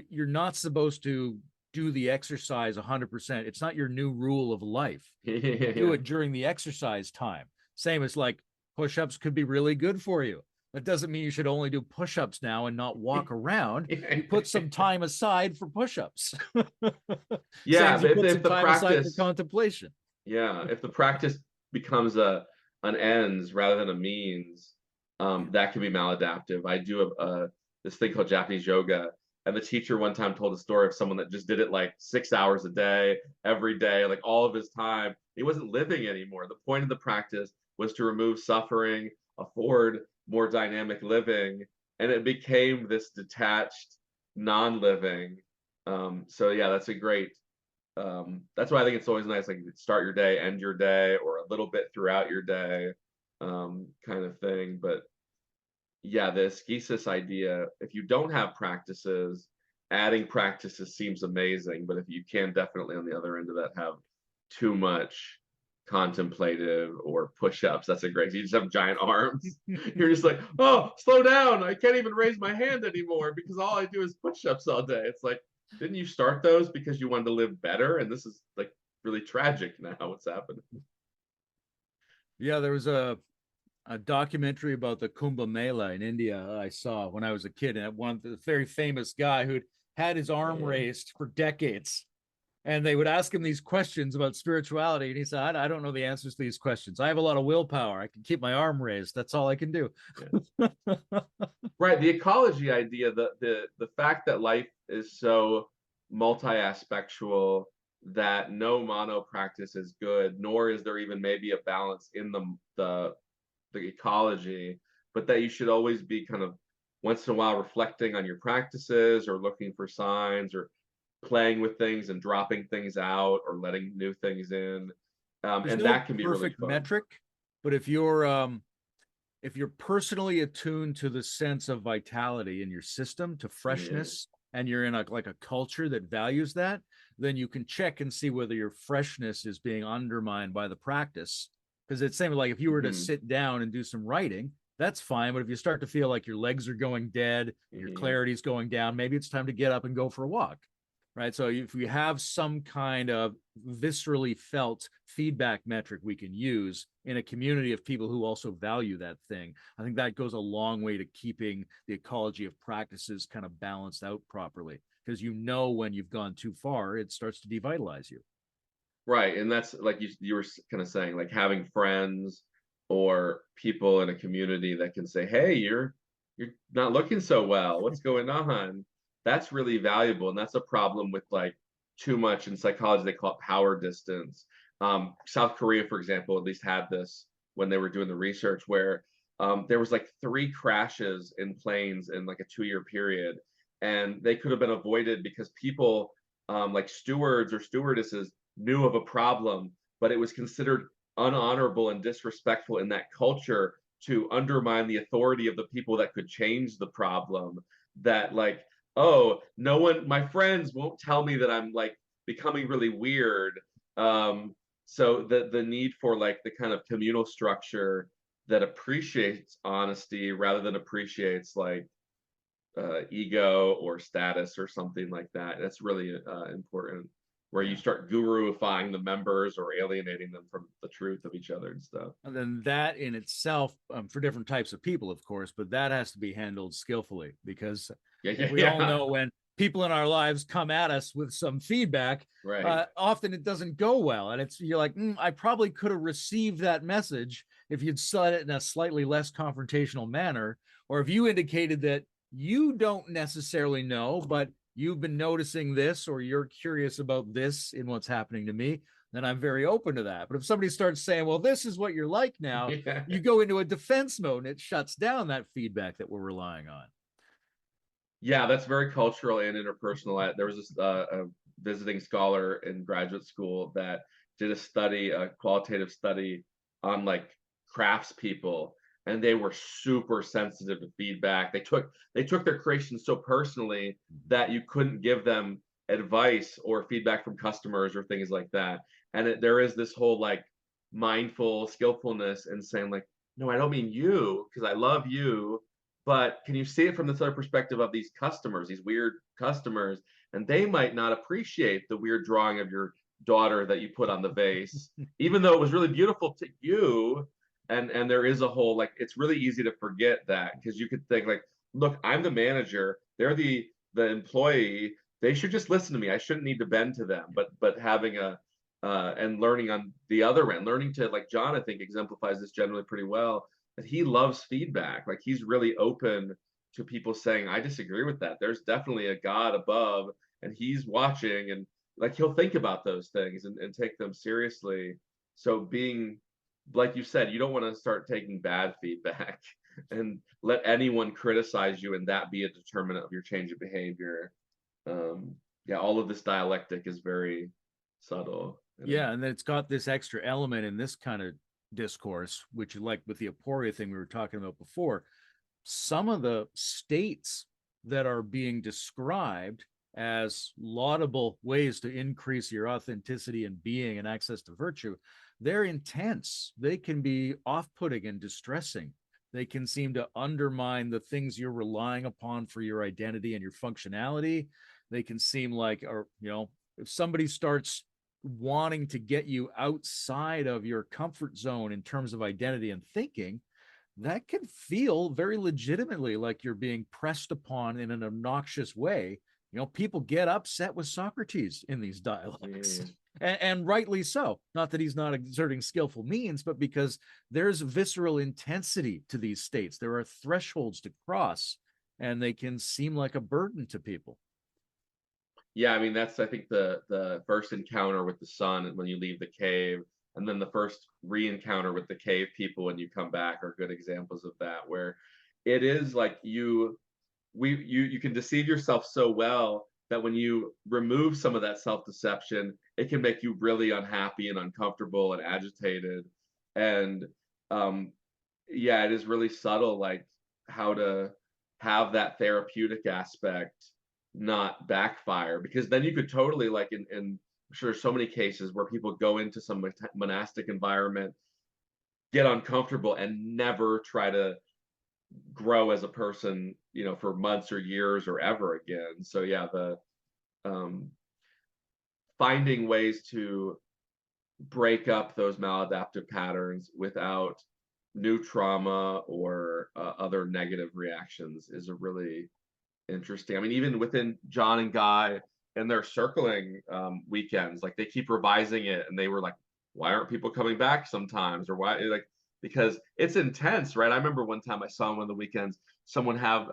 you're not supposed to do the exercise 100%. It's not your new rule of life. Do it during the exercise time. Same as, like, push-ups could be really good for you. That doesn't mean you should only do push-ups now and not walk around. You put some time aside for push-ups. Yeah, if the practice for contemplation. Yeah, if the practice becomes an ends rather than a means, that can be maladaptive. I do this thing called Japanese yoga, and the teacher one time told a story of someone that just did it like 6 hours a day, every day, like all of his time. He wasn't living anymore. The point of the practice was to remove suffering, afford more dynamic living, and it became this detached non-living. So yeah, that's a great, that's why I think it's always nice, like, start your day, end your day, or a little bit throughout your day, kind of thing. But yeah, the ascesis idea, if you don't have practices, adding practices seems amazing, but if you can definitely on the other end of that have too much contemplative, or push-ups. That's a great, you just have giant arms. You're just like, oh, slow down. I can't even raise my hand anymore because all I do is push-ups all day. It's like, didn't you start those because you wanted to live better? And this is like really tragic now what's happening. Yeah, there was a documentary about the Kumbh Mela in India I saw when I was a kid, and one the very famous guy who'd had his arm raised for decades, and they would ask him these questions about spirituality, and he said, I don't know the answers to these questions. I have a lot of willpower. I can keep my arm raised. That's all I can do. Yeah. Right, the ecology idea, the fact that life is so multi-aspectual that no mono practice is good, nor is there even maybe a balance in the ecology, but that you should always be kind of once in a while reflecting on your practices or looking for signs or playing with things and dropping things out or letting new things in. There's And no that can be really perfect fun. metric, but if you're personally attuned to the sense of vitality in your system, to freshness, and you're in a culture that values that, then you can check and see whether your freshness is being undermined by the practice. Because it's same like if you were to sit down and do some writing, that's fine. But if you start to feel like your legs are going dead, your clarity's going down, maybe it's time to get up and go for a walk. Right. So if we have some kind of viscerally felt feedback metric we can use in a community of people who also value that thing, I think that goes a long way to keeping the ecology of practices kind of balanced out properly. Because when you've gone too far, it starts to devitalize you. Right. And that's like you were kind of saying, like having friends or people in a community that can say, hey, you're not looking so well. What's going on? That's really valuable. And that's a problem with like too much in psychology. They call it power distance. South Korea, for example, at least had this when they were doing the research where there was like 3 crashes in planes in like a 2-year period. And they could have been avoided because people like stewards or stewardesses knew of a problem, but it was considered unhonorable and disrespectful in that culture to undermine the authority of the people that could change the problem. That like, oh, no one, my friends won't tell me that I'm like becoming really weird. So the need for like the kind of communal structure that appreciates honesty rather than appreciates like ego or status or something like that. That's really important, where you start guruifying the members or alienating them from the truth of each other and stuff. And then that in itself, for different types of people, of course, but that has to be handled skillfully because we all know when people in our lives come at us with some feedback, right. Often it doesn't go well. And you're like, I probably could have received that message if you'd said it in a slightly less confrontational manner, or if you indicated that you don't necessarily know, but you've been noticing this, or you're curious about this in what's happening to me, then I'm very open to that. But if somebody starts saying, well, this is what you're like now, you go into a defense mode and it shuts down that feedback that we're relying on. Yeah, that's very cultural and interpersonal. There was this a visiting scholar in graduate school that did a qualitative study on like craftspeople, and they were super sensitive to feedback. They took their creation so personally that you couldn't give them advice or feedback from customers or things like that. And there is this whole like mindful skillfulness in saying like, no, I don't mean you because I love you, but can you see it from this other perspective of these customers, these weird customers, and they might not appreciate the weird drawing of your daughter that you put on the vase, even though it was really beautiful to you. And there is a whole like, it's really easy to forget that because you could think like, look, I'm the manager, they're the employee, they should just listen to me, I shouldn't need to bend to them. But having and learning on the other end, learning to, like John I think exemplifies this generally pretty well, that he loves feedback. Like he's really open to people saying, I disagree with that, there's definitely a God above and he's watching, and like he'll think about those things and take them seriously. So being, like you said, you don't want to start taking bad feedback and let anyone criticize you and that be a determinant of your change of behavior. Yeah, all of this dialectic is very subtle. Yeah, and then it's got this extra element in this kind of discourse, which like with the aporia thing we were talking about before, some of the states that are being described as laudable ways to increase your authenticity and being and access to virtue, they're intense. They can be off-putting and distressing. They can seem to undermine the things you're relying upon for your identity and your functionality. They can seem like, or, if somebody starts wanting to get you outside of your comfort zone in terms of identity and thinking, that can feel very legitimately like you're being pressed upon in an obnoxious way. People get upset with Socrates in these dialogues, and rightly so. Not that he's not exerting skillful means, but because there's visceral intensity to these states. There are thresholds to cross, and they can seem like a burden to people. Yeah, I mean, that's, I think, the first encounter with the sun when you leave the cave, and then the first re-encounter with the cave people when you come back are good examples of that, where it is like you can deceive yourself so well that when you remove some of that self-deception, it can make you really unhappy and uncomfortable and agitated. And yeah, it is really subtle, like how to have that therapeutic aspect not backfire, because then you could totally, like, in I'm sure there's so many cases where people go into some monastic environment, get uncomfortable, and never try to grow as a person, for months or years or ever again. So yeah, the finding ways to break up those maladaptive patterns without new trauma or other negative reactions is a really interesting. I mean, even within John and Guy and their circling weekends, like, they keep revising it, and they were like, why aren't people coming back sometimes, or why, like, because it's intense, right? I remember one time I saw on one of the weekends someone have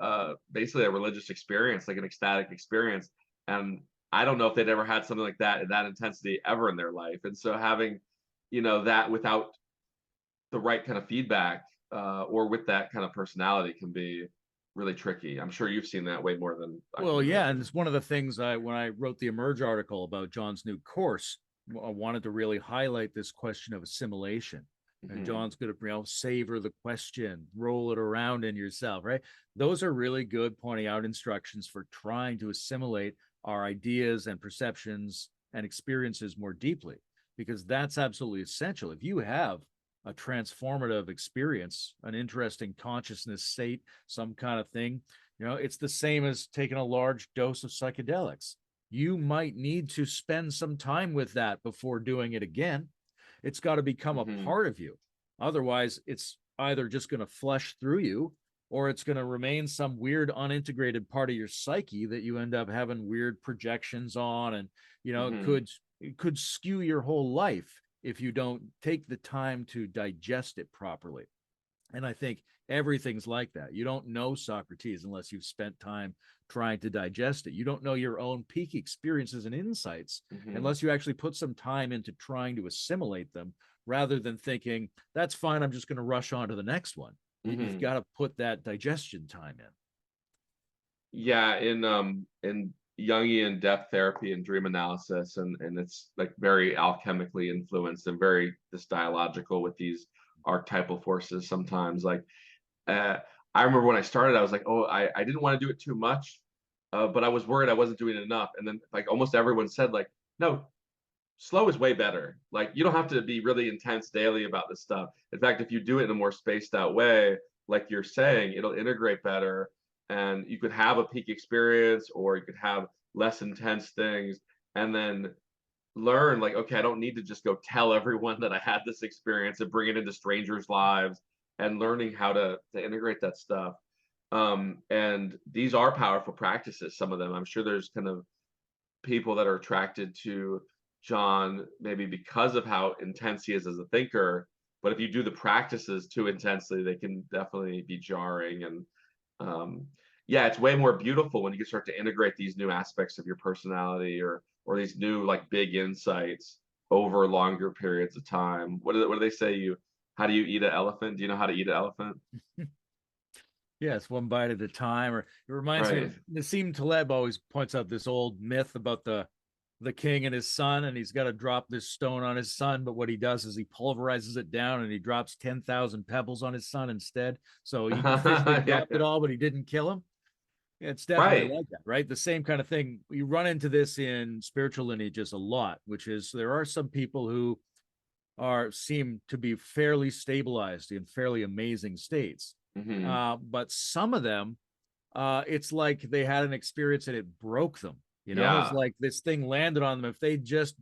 basically a religious experience, like an ecstatic experience, and I don't know if they'd ever had something like that in that intensity ever in their life. And so having, that without the right kind of feedback or with that kind of personality can be really tricky. I'm sure you've seen that way more than I Well, can yeah, imagine. and it's one of the things when I wrote the Emerge article about John's new course, I wanted to really highlight this question of assimilation. And John's going to, savor the question, roll it around in yourself, right? Those are really good pointing out instructions for trying to assimilate our ideas and perceptions and experiences more deeply, because that's absolutely essential. If you have a transformative experience, an interesting consciousness state, some kind of thing, it's the same as taking a large dose of psychedelics. You might need to spend some time with that before doing it again. It's got to become a part of you. Otherwise, it's either just going to flush through you, or it's going to remain some weird unintegrated part of your psyche that you end up having weird projections on, and it could skew your whole life if you don't take the time to digest it properly. And I think everything's like that. You don't know Socrates unless you've spent time trying to digest it. You don't know your own peak experiences and insights unless you actually put some time into trying to assimilate them, rather than thinking, that's fine, I'm just going to rush on to the next one. You've got to put that digestion time in. Yeah, in Jungian depth therapy and dream analysis, and it's like very alchemically influenced and very just dialogical with these archetypal forces sometimes. Like, I remember when I started, I was like, oh, I didn't want to do it too much, but I was worried I wasn't doing enough. And then, like, almost everyone said, like, no, slow is way better. Like, you don't have to be really intense daily about this stuff. In fact, if you do it in a more spaced out way, like you're saying, it'll integrate better, and you could have a peak experience, or you could have less intense things, and then learn, like, okay, I don't need to just go tell everyone that I had this experience and bring it into strangers' lives, and learning how to integrate that stuff. And these are powerful practices, some of them. I'm sure there's kind of people that are attracted to John maybe because of how intense he is as a thinker, but if you do the practices too intensely, they can definitely be jarring. And yeah, it's way more beautiful when you can start to integrate these new aspects of your personality, or these new, like, big insights over longer periods of time. What do they say? How do you eat an elephant? Do you know how to eat an elephant? Yes, one bite at a time. Or it reminds me Right. of Nassim Taleb always points out this old myth about the king and his son, and he's got to drop this stone on his son, but what he does is he pulverizes it down and he drops 10,000 pebbles on his son instead. So he officially Yeah, dropped it all, but he didn't kill him. It's definitely right. like that, right? The same kind of thing. You run into this in spiritual lineages a lot, which is there are some people who seem to be fairly stabilized in fairly amazing states. But some of them, it's like they had an experience and it broke them. You know, it's like this thing landed on them. If they'd just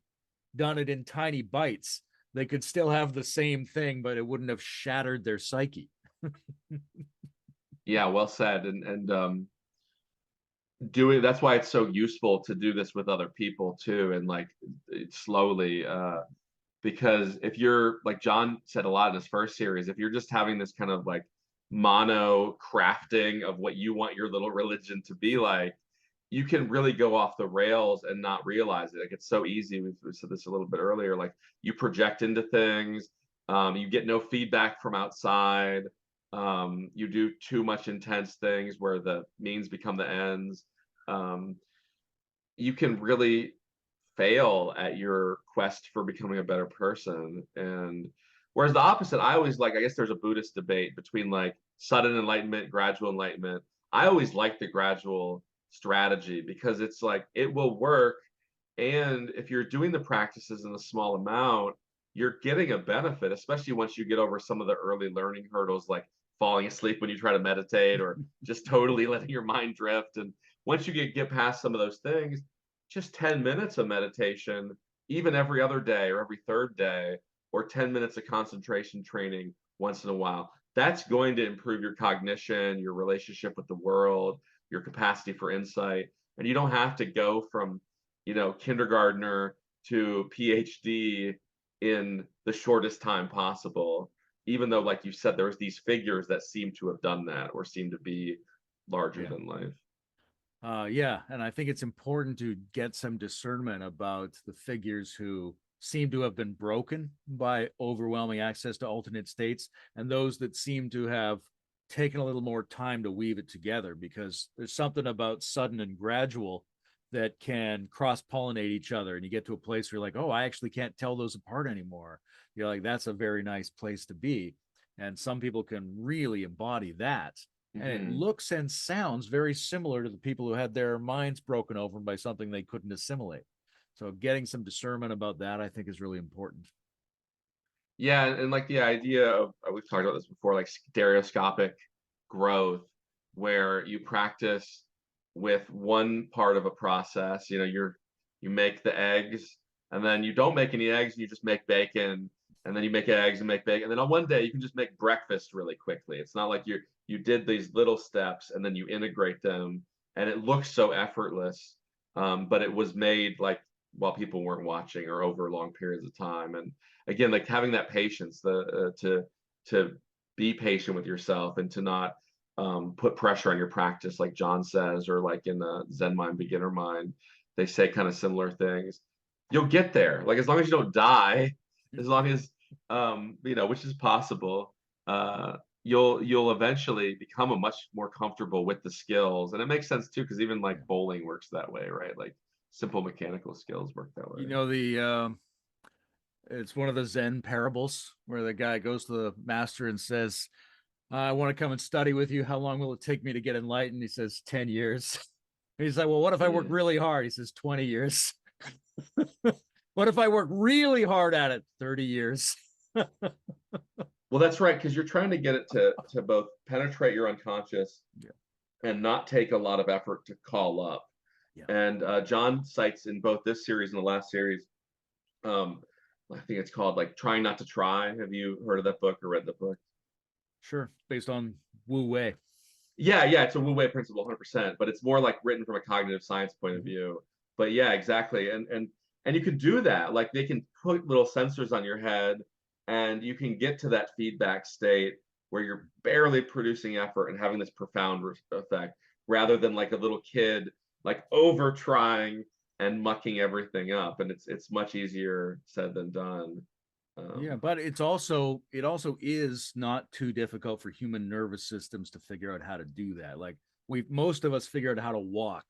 done it in tiny bites, they could still have the same thing, but it wouldn't have shattered their psyche. Yeah, well said. And doing that's why it's so useful to do this with other people too, and like slowly, because if you're like John said a lot in his first series, if you're just having this kind of like mono crafting of what you want your little religion to be like, you can really go off the rails and not realize it. Like it's so easy. We said this a little bit earlier. Like you project into things, you get no feedback from outside. You do too much intense things where the means become the ends. You can really fail at your quest for becoming a better person. And whereas the opposite, I always like, I guess there's a Buddhist debate between like sudden enlightenment, gradual enlightenment. I always like the gradual strategy because it's like it will work. And if you're doing the practices in a small amount, you're getting a benefit, especially once you get over some of the early learning hurdles, like falling asleep when you try to meditate or just totally letting your mind drift. And once you get past some of those things, just 10 minutes of meditation, even every other day or every third day, or 10 minutes of concentration training once in a while, that's going to improve your cognition, your relationship with the world, your capacity for insight. And you don't have to go from, kindergartner to PhD in the shortest time possible, even though, like you said, there was these figures that seem to have done that or seem to be larger than life. Yeah, and I think it's important to get some discernment about the figures who seem to have been broken by overwhelming access to alternate states and those that seem to have taken a little more time to weave it together, because there's something about sudden and gradual that can cross-pollinate each other, and you get to a place where you're like, oh, I actually can't tell those apart anymore. You're like, that's a very nice place to be. And some people can really embody that. And it looks and sounds very similar to the people who had their minds broken open by something they couldn't assimilate. So getting some discernment about that, I think, is really important. Yeah, and like the idea of, we've talked about this before, like stereoscopic growth, where you practice with one part of a process. You make the eggs, and then you don't make any eggs, and you just make bacon, and then you make eggs and make bacon, and then on one day you can just make breakfast really quickly. It's not like you did these little steps and then you integrate them, and it looks so effortless, but it was made like while people weren't watching or over long periods of time. And again, like having that patience, to be patient with yourself and to not put pressure on your practice, like John says, or like in the Zen Mind, Beginner Mind, they say kind of similar things. You'll get there, like as long as you don't die, as long as which is possible. You'll eventually become a much more comfortable with the skills. And it makes sense too, because even like bowling works that way, right? Like simple mechanical skills work that way. It's one of the Zen Parables where the guy goes to the master and says, I want to come and study with you. How long will it take me to get enlightened? He says, 10 years. He's like, well, what if I work really hard? He says, 20 years. What if I work really hard at it? 30 years. Well, that's right, because you're trying to get it to both penetrate your unconscious and not take a lot of effort to call up. And John cites in both this series and the last series, I think it's called like Trying Not to Try. Have you heard of that book or read the book? Sure, based on Wu Wei. Yeah, it's a Wu Wei principle, 100%, but it's more like written from a cognitive science point of view. But yeah, exactly, and you can do that. Like they can put little sensors on your head, and you can get to that feedback state where you're barely producing effort and having this profound effect, rather than like a little kid like over trying and mucking everything up. And it's much easier said than done. But it also is not too difficult for human nervous systems to figure out how to do that. Like most of us figure out how to walk,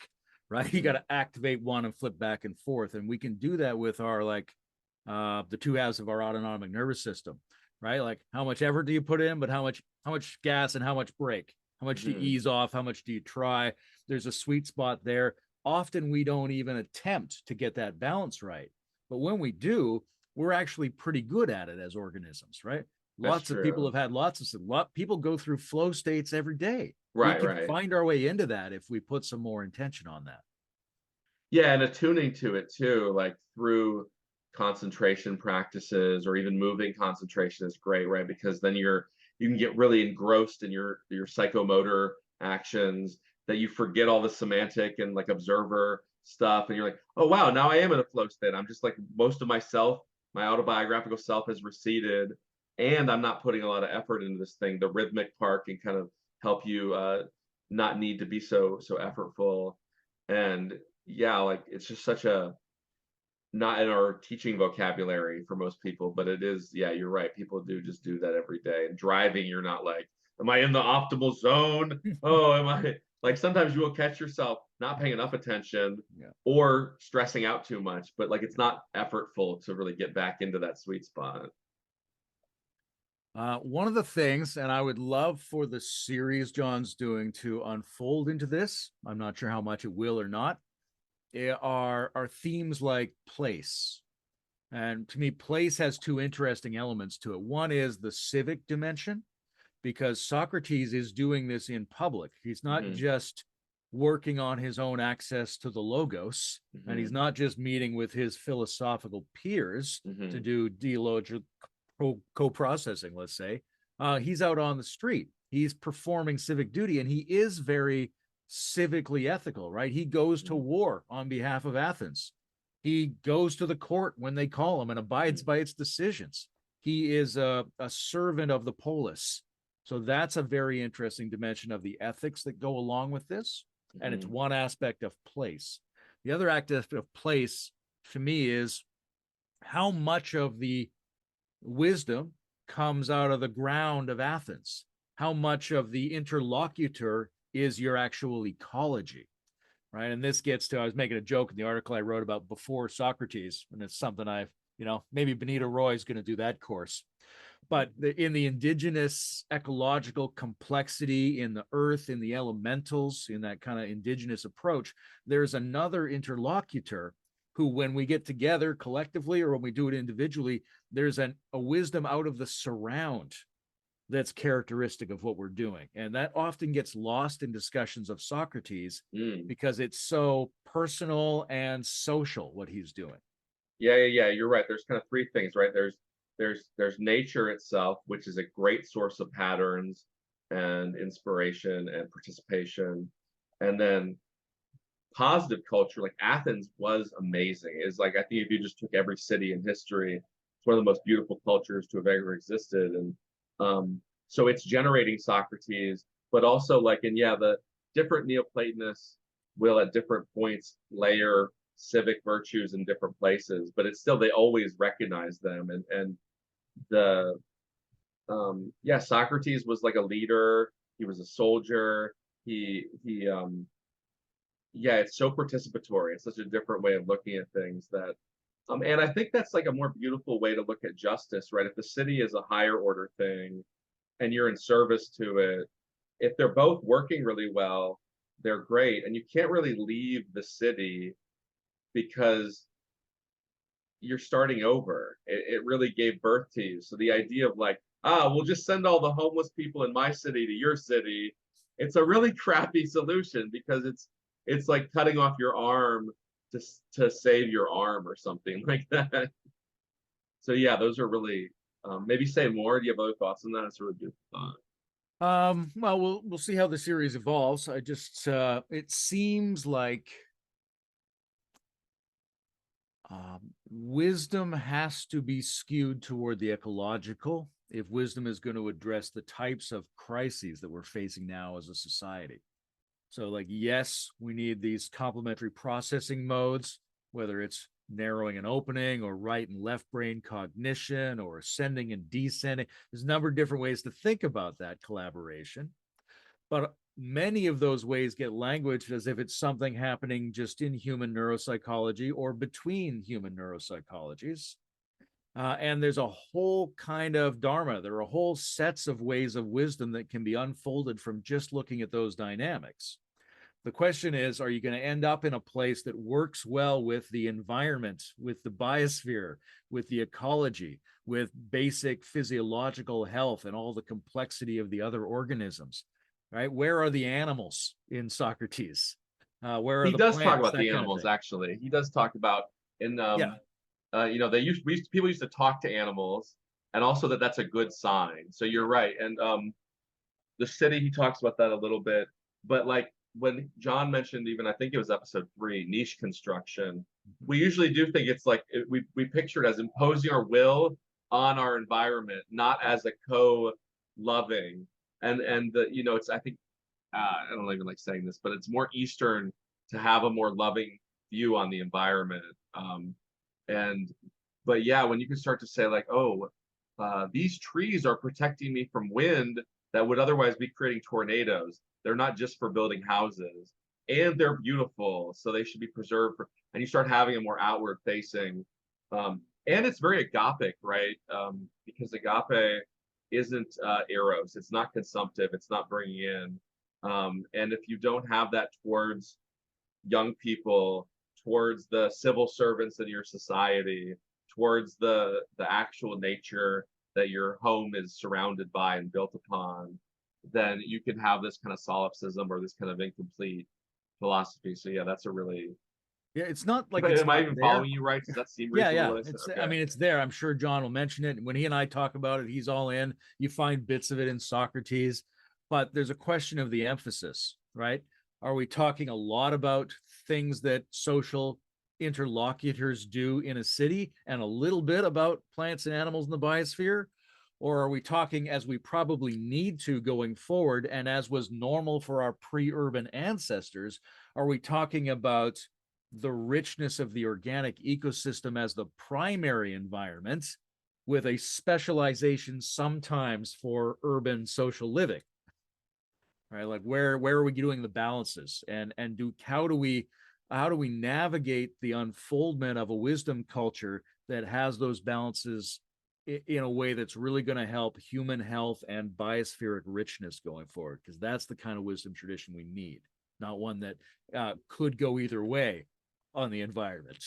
right? You got to activate one and flip back and forth, and we can do that with our the two halves of our autonomic nervous system, right? Like how much effort do you put in, but how much gas and how much brake? How much do you ease off? How much do you try? There's a sweet spot there. Often we don't even attempt to get that balance right, but when we do, we're actually pretty good at it as organisms, right? That's Lots of people true. have had people go through flow states every day. Right, We could right. find our way into that if we put some more intention on that. Yeah, and attuning to it too, like through concentration practices or even moving concentration is great, right? Because then you can get really engrossed in your psychomotor actions that you forget all the semantic and like observer stuff, and you're like, oh wow, now I am in a flow state. I'm just like most of myself, my autobiographical self has receded, and I'm not putting a lot of effort into this thing. The rhythmic part can kind of help you not need to be so effortful. And yeah, like it's just such a not in our teaching vocabulary for most people, but it is, yeah, you're right. People do just do that every day. And driving, you're not like, am I in the optimal zone? Oh, am I like sometimes you will catch yourself not paying enough attention Yeah. or stressing out too much, but like it's not effortful to really get back into that sweet spot. One of the things, and I would love for the series John's doing to unfold into this, I'm not sure how much it will or not, are themes like place. And to me, place has two interesting elements to it. One is the civic dimension, because Socrates is doing this in public. He's not just working on his own access to the logos, and he's not just meeting with his philosophical peers to do dialogical co-processing, let's say. He's out on the street. He's performing civic duty, and he is very civically ethical, right? He goes to war on behalf of Athens. He goes to the court when they call him and abides by its decisions. He is a servant of the polis. So that's a very interesting dimension of the ethics that go along with this. And it's one aspect of place. The other aspect of place, to me, is how much of the wisdom comes out of the ground of Athens. How much of the interlocutor is your actual ecology, right? And this gets to, I was making a joke in the article I wrote about before Socrates, and it's something I've, maybe Benito Roy is going to do that course. But in the indigenous ecological complexity, in the earth, in the elementals, in that kind of indigenous approach, there's another interlocutor who, when we get together collectively or when we do it individually, there's a wisdom out of the surround that's characteristic of what we're doing. And that often gets lost in discussions of Socrates because it's so personal and social what he's doing. Yeah, you're right. There's kind of three things, right? There's nature itself, which is a great source of patterns and inspiration and participation. And then positive culture, like Athens was amazing. It's like, I think if you just took every city in history, it's one of the most beautiful cultures to have ever existed. And so it's generating Socrates, but also like, and yeah, the different Neoplatonists will at different points layer civic virtues in different places, but it's still, they always recognize them. And the yeah, Socrates was like a leader. He was a soldier. Yeah, it's so participatory. It's such a different way of looking at things that, and I think that's like a more beautiful way to look at justice, right? If the city is a higher order thing and you're in service to it, if they're both working really well, they're great. And you can't really leave the city because you're starting over. It really gave birth to you. So the idea of like, we'll just send all the homeless people in my city to your city, it's a really crappy solution because it's like cutting off your arm to save your arm or something like that. So yeah, those are really maybe say more. Do you have other thoughts on that? It's a really good thought. Well, we'll see how the series evolves. I just it seems like wisdom has to be skewed toward the ecological if wisdom is going to address the types of crises that we're facing now as a society. So like, yes, we need these complementary processing modes, whether it's narrowing and opening or right and left brain cognition or ascending and descending. There's a number of different ways to think about that collaboration. But many of those ways get languaged as if it's something happening just in human neuropsychology or between human neuropsychologies. And there's a whole kind of dharma. There are whole sets of ways of wisdom that can be unfolded from just looking at those dynamics. The question is, are you going to end up in a place that works well with the environment, with the biosphere, with the ecology, with basic physiological health and all the complexity of the other organisms, right? Where are the animals in Socrates? Where are He the does talk plants, about that the kind of animals, thing? actually. He does talk about in you know, people used to talk to animals, and also that's a good sign. So you're right. And the city, he talks about that a little bit, but like when John mentioned, even I think it was episode 3, niche construction, we usually do think it's like we picture it as imposing our will on our environment, not as a co-loving. And the, you know, it's, I think I don't even like saying this, but it's more Eastern to have a more loving view on the environment. And but yeah, when you can start to say like, oh, these trees are protecting me from wind that would otherwise be creating tornadoes. They're not just for building houses, and they're beautiful, so they should be preserved. And you start having a more outward facing, and it's very agapic, right? Because agape isn't eros, it's not consumptive, it's not bringing in. And if you don't have that towards young people, towards the civil servants in your society, towards the actual nature that your home is surrounded by and built upon, then you can have this kind of solipsism or this kind of incomplete philosophy. So yeah, that's a really. Yeah, it's not like But it's am I not even there. following you right? Does that seem Yeah, reasonable? yeah. What I said? It's, Okay. I mean, it's there. I'm sure John will mention it. When he and I talk about it, he's all in. You find bits of it in Socrates, but there's a question of the emphasis, right? Are we talking a lot about things that social interlocutors do in a city and a little bit about plants and animals in the biosphere? Or are we talking, as we probably need to going forward, and as was normal for our pre-urban ancestors, are we talking about the richness of the organic ecosystem as the primary environment with a specialization sometimes for urban social living, right? Like where are we doing the balances, and how do we navigate the unfoldment of a wisdom culture that has those balances in a way that's really going to help human health and biospheric richness going forward? Because that's the kind of wisdom tradition we need, not one that could go either way on the environment.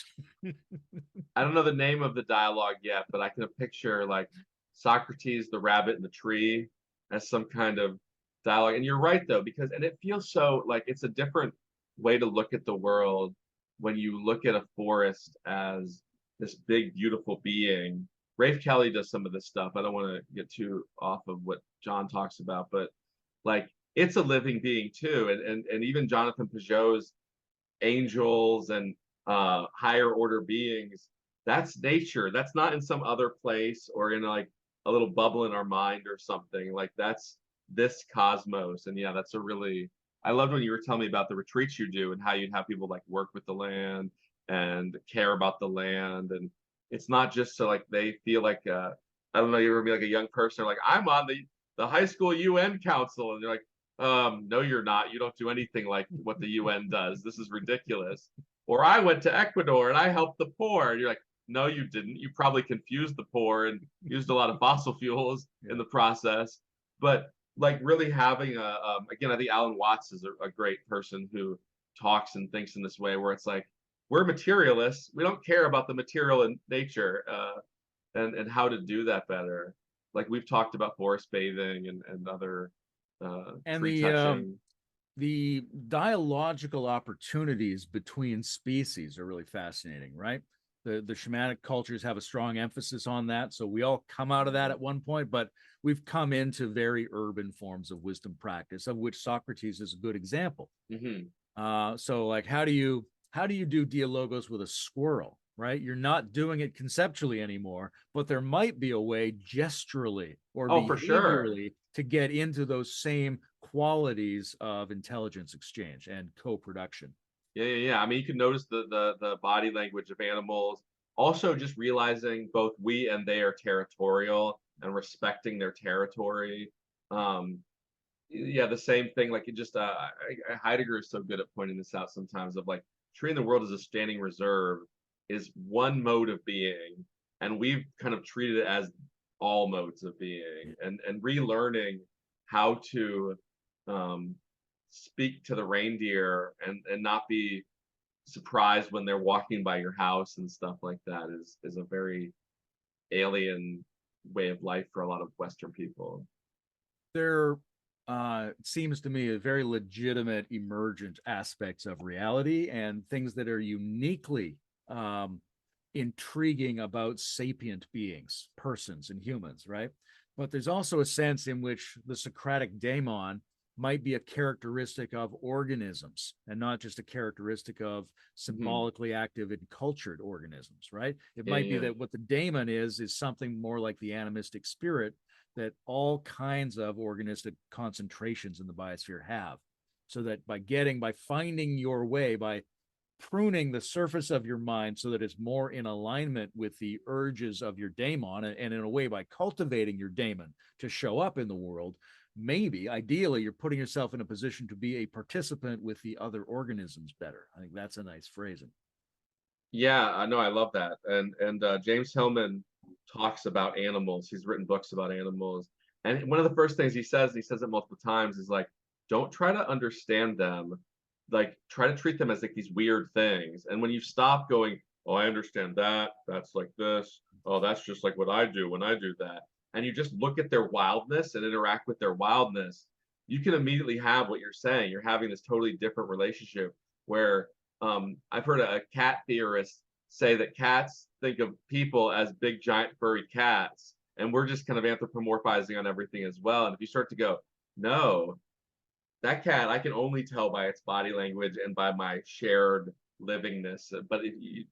I don't know the name of the dialogue yet, but I can picture like Socrates, the rabbit, and the tree as some kind of dialogue. And you're right though, because and it feels so like it's a different way to look at the world when you look at a forest as this big, beautiful being. Rafe Kelly does some of this stuff. I don't want to get too off of what John talks about, but like it's a living being too. And even Jonathan Peugeot's angels and higher order beings, that's nature. That's not in some other place or in like a little bubble in our mind or something. Like that's this cosmos. And yeah, that's a really, I loved when you were telling me about the retreats you do and how you'd have people like work with the land and care about the land. And it's not just so like they feel like I don't know, you ever be like a young person like I'm on the high school UN council, and they're like, no, you're not. You don't do anything like what the UN does. This is ridiculous. Or I went to Ecuador and I helped the poor. And you're like, no, you didn't. You probably confused the poor and used a lot of fossil fuels in the process. But like really having again, I think Alan Watts is a great person who talks and thinks in this way, where it's like, we're materialists. We don't care about the material in nature and how to do that better. Like we've talked about forest bathing and other And tree touching. the dialogical opportunities between species are really fascinating, right? The shamanic cultures have a strong emphasis on that. So we all come out of that at one point, but we've come into very urban forms of wisdom practice, of which Socrates is a good example. So like, how do you do dialogos with a squirrel, right? You're not doing it conceptually anymore, but there might be a way gesturally or Oh, for sure. behaviorally to get into those same qualities of intelligence exchange and co-production. Yeah. I mean, you can notice the body language of animals. Also, just realizing both we and they are territorial and respecting their territory. Yeah, the same thing. Like it just Heidegger is so good at pointing this out sometimes. Of like treating the world as a standing reserve is one mode of being, and we've kind of treated it as all modes of being, and relearning how to speak to the reindeer and not be surprised when they're walking by your house and stuff like that is a very alien way of life for a lot of Western people. There seems to me a very legitimate emergent aspects of reality and things that are uniquely intriguing about sapient beings, persons and humans, right? But there's also a sense in which the Socratic daemon might be a characteristic of organisms and not just a characteristic of symbolically active and cultured organisms, right? It might be that what the daemon is something more like the animistic spirit that all kinds of organistic concentrations in the biosphere have. So that by finding your way, by pruning the surface of your mind so that it's more in alignment with the urges of your daemon, and in a way by cultivating your daemon to show up in the world, maybe ideally you're putting yourself in a position to be a participant with the other organisms better. I think that's a nice phrasing. Yeah, I know, I love that. And James Hillman talks about animals. He's written books about animals. And one of the first things he says it multiple times, is like, don't try to understand them. Like, try to treat them as like these weird things. And when you stop going, oh, I understand that, that's like this, oh, that's just like what I do when I do that, and you just look at their wildness and interact with their wildness, you can immediately have what you're saying. You're having this totally different relationship where I've heard a cat theorist say that cats think of people as big, giant, furry cats, and we're just kind of anthropomorphizing on everything as well. And if you start to go, no, that cat, I can only tell by its body language and by my shared livingness. But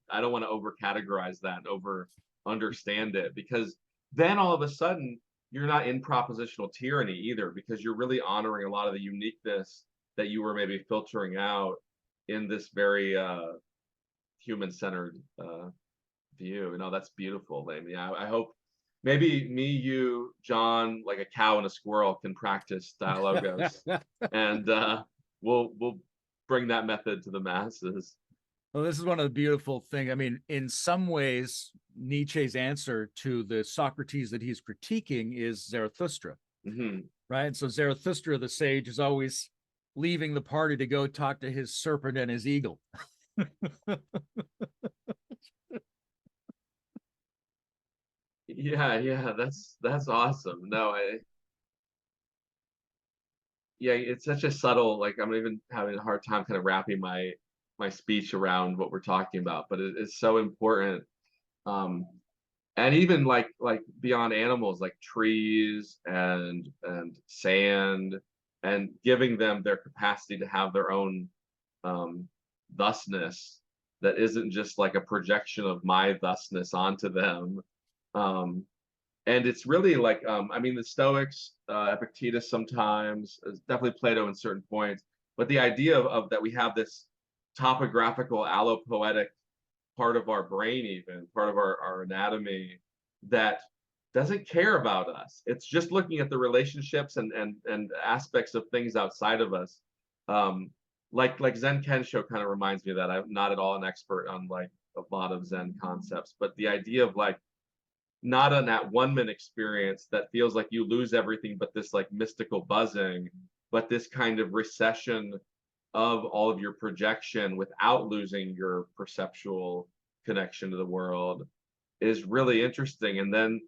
I don't want to over categorize that and over understand it, because then all of a sudden you're not in propositional tyranny either, because you're really honoring a lot of the uniqueness that you were maybe filtering out in this very human-centered view. That's beautiful, Layman. Yeah, I hope maybe me, you, John, like a cow and a squirrel, can practice dialogos, and we'll bring that method to the masses. Well, this is one of the beautiful things. I mean, in some ways, Nietzsche's answer to the Socrates that he's critiquing is Zarathustra, right? So Zarathustra, the sage, is always leaving the party to go talk to his serpent and his eagle. Yeah, that's awesome. No, it's such a subtle, like, I'm even having a hard time kind of wrapping my speech around what we're talking about, but it's so important. And even like beyond animals, like trees and sand, and giving them their capacity to have their own thusness that isn't just like a projection of my thusness onto them. And it's really like, I mean, the Stoics, Epictetus sometimes, definitely Plato in certain points, but the idea of that we have this topographical allopoetic part of our brain, even part of our anatomy, that doesn't care about us. It's just looking at the relationships and aspects of things outside of us. Like Zen Kensho kind of reminds me of that. I'm not at all an expert on like a lot of Zen concepts, but the idea of like not an at one minute experience that feels like you lose everything but this like mystical buzzing, but this kind of recession of all of your projection without losing your perceptual connection to the world is really interesting. And then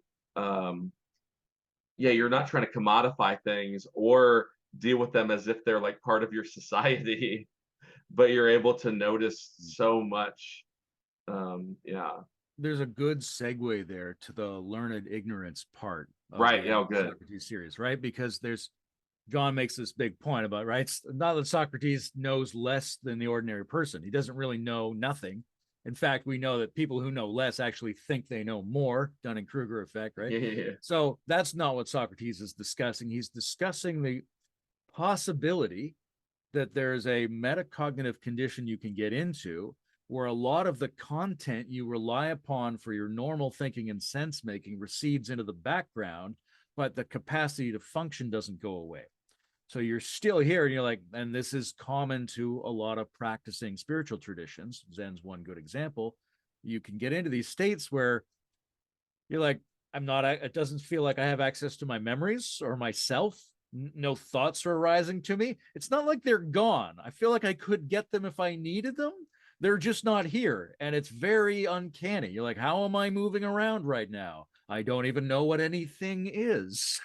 you're not trying to commodify things or deal with them as if they're like part of your society, but you're able to notice so much. There's a good segue there to the learned ignorance part of right. the Good. Socrates series, right? Because John makes this big point about, right? It's not that Socrates knows less than the ordinary person. He doesn't really know nothing. In fact, we know that people who know less actually think they know more, Dunning-Kruger effect, right? Yeah. So that's not what Socrates is discussing. He's discussing the possibility that there's a metacognitive condition you can get into where a lot of the content you rely upon for your normal thinking and sense making recedes into the background, but the capacity to function doesn't go away. So you're still here, and you're like, and this is common to a lot of practicing spiritual traditions. Zen's one good example. You can get into these states where you're like, it doesn't feel like I have access to my memories or myself. no thoughts are arising to me. It's not like they're gone. I feel like I could get them if I needed them. They're just not here. And it's very uncanny. You're like, how am I moving around right now? I don't even know what anything is.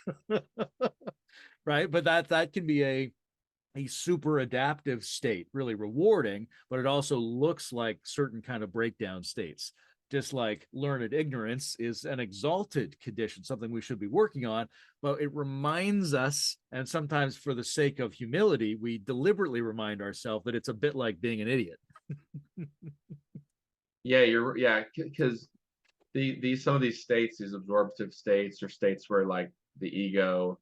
Right. But that can be a super adaptive state, really rewarding, but it also looks like certain kind of breakdown states. Just like learned ignorance is an exalted condition, something we should be working on, but it reminds us, and sometimes for the sake of humility, we deliberately remind ourselves that it's a bit like being an idiot. Yeah, because these some of these states, these absorptive states, or states where like the ego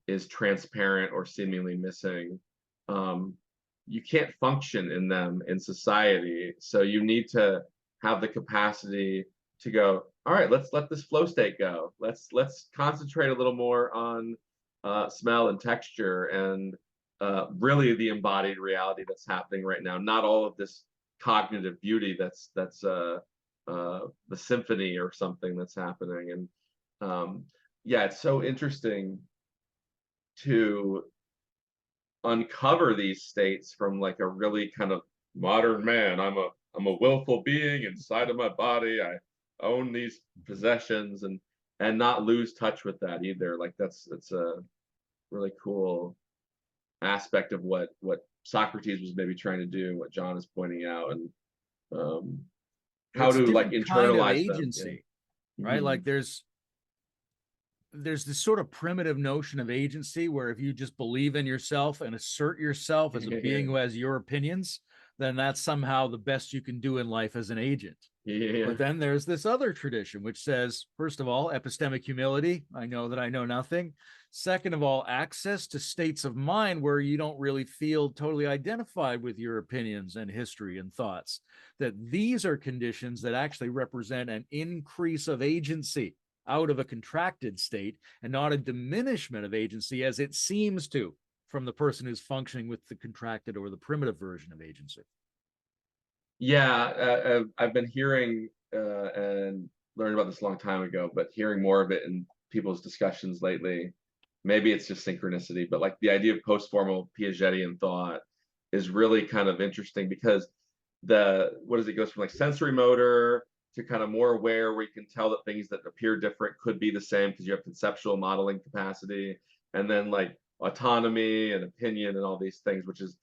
is transparent or seemingly missing, you can't function in them in society. So you need to have the capacity to go, all right, let's let this flow state go. Let's concentrate a little more on smell and texture, and really the embodied reality that's happening right now, not all of this cognitive beauty that's the symphony or something that's happening. And yeah, it's so interesting to uncover these states from like a really kind of modern man. I'm a willful being inside of my body. I own these possessions, and not lose touch with that either. Like that's a really cool aspect of what Socrates was maybe trying to do, what John is pointing out, and how It's a to like different kind of internalize them. agency, Yeah. right? Like there's this sort of primitive notion of agency where if you just believe in yourself and assert yourself as a being who has your opinions, then that's somehow the best you can do in life as an agent. Yeah. But then there's this other tradition which says, first of all, epistemic humility. I know that I know nothing. Second of all, access to states of mind where you don't really feel totally identified with your opinions and history and thoughts. That these are conditions that actually represent an increase of agency out of a contracted state, and not a diminishment of agency as it seems to from the person who's functioning with the contracted or the primitive version of agency. Yeah, I've been hearing and learned about this a long time ago, but hearing more of it in people's discussions lately. Maybe it's just synchronicity, but like the idea of post-formal Piagetian thought is really kind of interesting, because it goes from like sensory motor to kind of more aware, where you can tell that things that appear different could be the same because you have conceptual modeling capacity, and then like autonomy and opinion and all these things, which is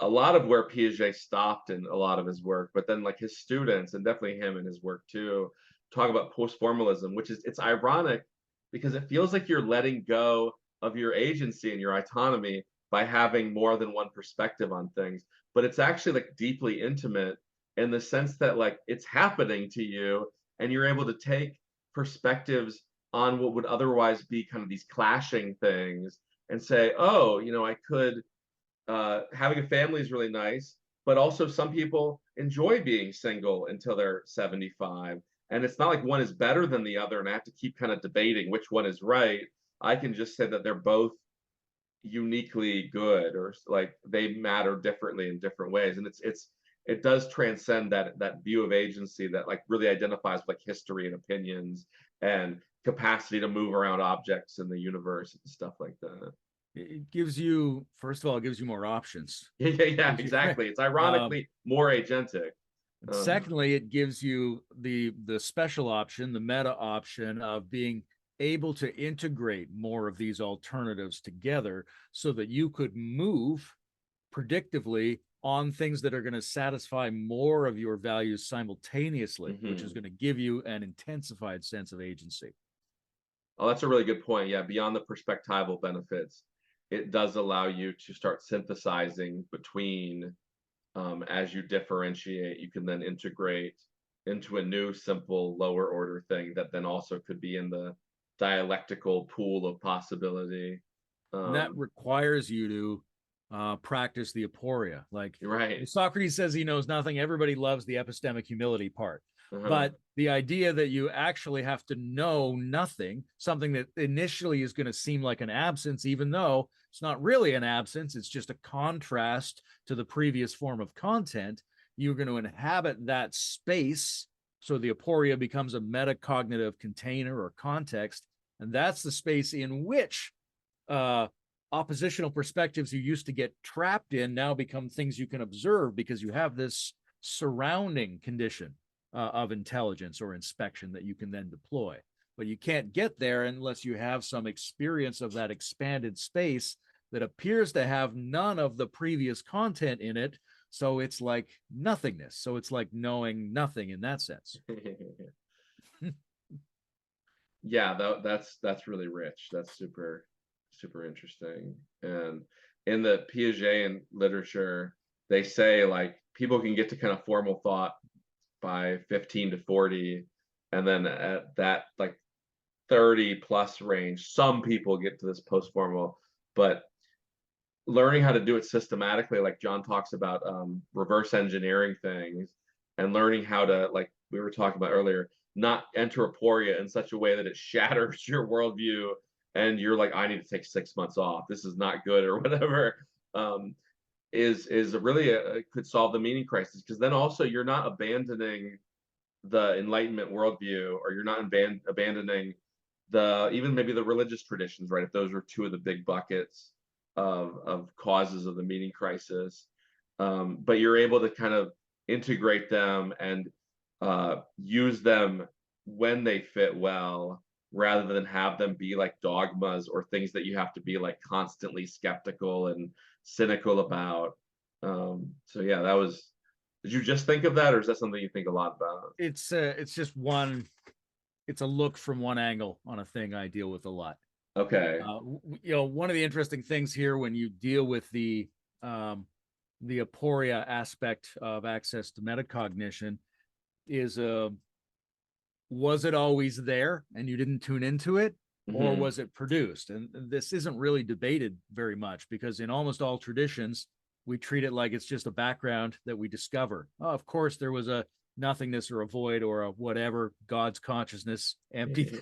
a lot of where Piaget stopped in a lot of his work. But then like his students, and definitely him in his work too, talk about post-formalism, which is, it's ironic because it feels like you're letting go of your agency and your autonomy by having more than one perspective on things. But it's actually like deeply intimate in the sense that like it's happening to you, and you're able to take perspectives on what would otherwise be kind of these clashing things and say, oh, I could, having a family is really nice, but also some people enjoy being single until they're 75. And it's not like one is better than the other, and I have to keep kind of debating which one is right. I can just say that they're both uniquely good, or like they matter differently in different ways. And it does transcend that view of agency that like really identifies with like history and opinions and capacity to move around objects in the universe and stuff like that. It gives you, first of all, it gives you more options. Yeah, exactly. It's ironically more agentic. Secondly, it gives you the special option, the meta option of being able to integrate more of these alternatives together so that you could move predictively on things that are going to satisfy more of your values simultaneously, which is going to give you an intensified sense of agency. Oh, that's a really good point. Yeah, beyond the perspectival benefits, it does allow you to start synthesizing between, as you differentiate, you can then integrate into a new, simple, lower order thing that then also could be in the dialectical pool of possibility. That requires you to practice the aporia. Like, right. Socrates says he knows nothing. Everybody loves the epistemic humility part. But the idea that you actually have to know nothing, something that initially is going to seem like an absence, even though it's not really an absence, it's just a contrast to the previous form of content, you're going to inhabit that space. So the aporia becomes a metacognitive container or context. And that's the space in which oppositional perspectives you used to get trapped in now become things you can observe because you have this surrounding condition of intelligence or inspection that you can then deploy. But you can't get there unless you have some experience of that expanded space that appears to have none of the previous content in it. So it's like nothingness. So it's like knowing nothing in that sense. Yeah, that's really rich. That's super interesting. And in the Piagetian literature, they say like people can get to kind of formal thought by 15 to 40, and then at that like 30 plus range, some people get to this post-formal, but learning how to do it systematically, like John talks about reverse engineering things and learning how to, like we were talking about earlier, not enter aporia in such a way that it shatters your worldview and you're like, I need to take 6 months off, this is not good or whatever, is really could solve the meaning crisis, because then also you're not abandoning the Enlightenment worldview, or you're not abandoning the even maybe the religious traditions, right? If those are two of the big buckets of causes of the meaning crisis, but you're able to kind of integrate them and use them when they fit well, rather than have them be like dogmas or things that you have to be like constantly skeptical and cynical about. So yeah, that was. Did you just think of that, or is that something you think a lot about? It's just one. It's a look from one angle on a thing I deal with a lot. Okay. One of the interesting things here when you deal with the aporia aspect of access to metacognition is, was it always there and you didn't tune into it, or was it produced? And this isn't really debated very much, because in almost all traditions, we treat it like it's just a background that we discover. Oh, of course, there was a nothingness or a void or a whatever, God's consciousness, empty,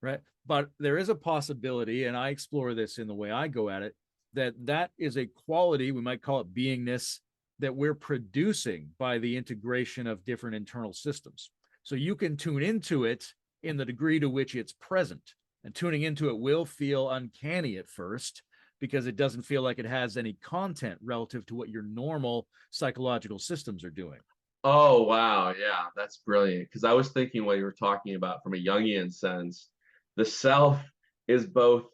right? But there is a possibility, and I explore this in the way I go at it, that is a quality, we might call it beingness, that we're producing by the integration of different internal systems. So you can tune into it in the degree to which it's present. And tuning into it will feel uncanny at first, because it doesn't feel like it has any content relative to what your normal psychological systems are doing. Oh, wow. Yeah, that's brilliant. Because I was thinking what you were talking about from a Jungian sense, the self is both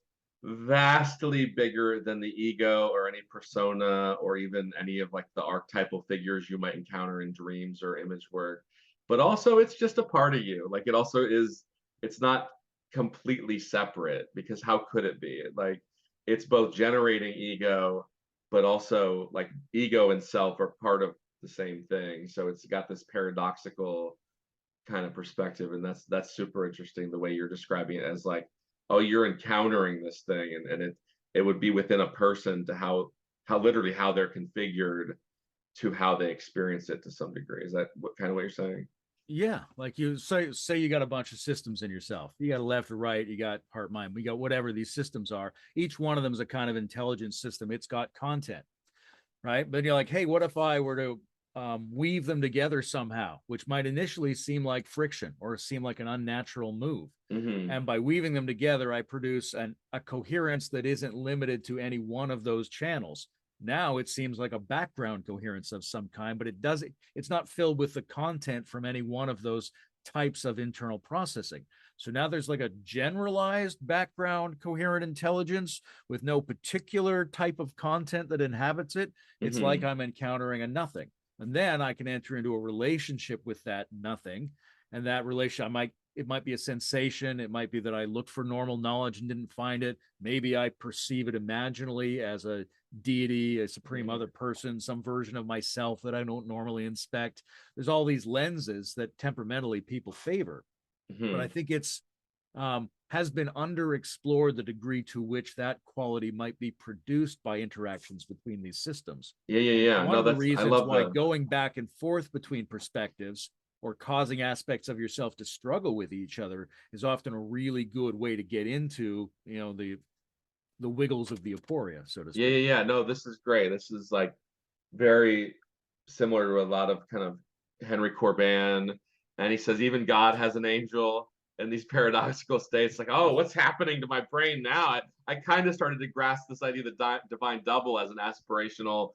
vastly bigger than the ego or any persona or even any of like the archetypal figures you might encounter in dreams or image work, but also it's just a part of you. Like it also is, it's not completely separate, because how could it be? Like it's both generating ego, but also like ego and self are part of the same thing. So it's got this paradoxical kind of perspective, and that's super interesting the way you're describing it, as like, oh, you're encountering this thing, and it would be within a person to how literally how they're configured to how they experience it to some degree. Is that what you're saying? Yeah, like you say you got a bunch of systems in yourself. You got a left or right, you got heart, mind, we got whatever these systems are. Each one of them is a kind of intelligence system. It's got content, right? But you're like, hey, what if I were to weave them together somehow, which might initially seem like friction or seem like an unnatural move. And by weaving them together, I produce a coherence that isn't limited to any one of those channels. Now it seems like a background coherence of some kind, but it's not filled with the content from any one of those types of internal processing. So now there's like a generalized background coherent intelligence with no particular type of content that inhabits it. It's like I'm encountering a nothing. And then I can enter into a relationship with that nothing. And that relation, it might be a sensation. It might be that I looked for normal knowledge and didn't find it. Maybe I perceive it imaginally as a deity, a supreme other person, some version of myself that I don't normally inspect. There's all these lenses that temperamentally people favor. But I think it's has been underexplored the degree to which that quality might be produced by interactions between these systems. Yeah. One No, of the that's, I reasons love why that. going back and forth between perspectives or causing aspects of yourself to struggle with each other is often a really good way to get into, the wiggles of the aporia, so to speak. Yeah. No, this is great. This is like very similar to a lot of kind of Henry Corbin. And he says even God has an angel. in these paradoxical states, like, oh, what's happening to my brain now? I kind of started to grasp this idea of the divine double as an aspirational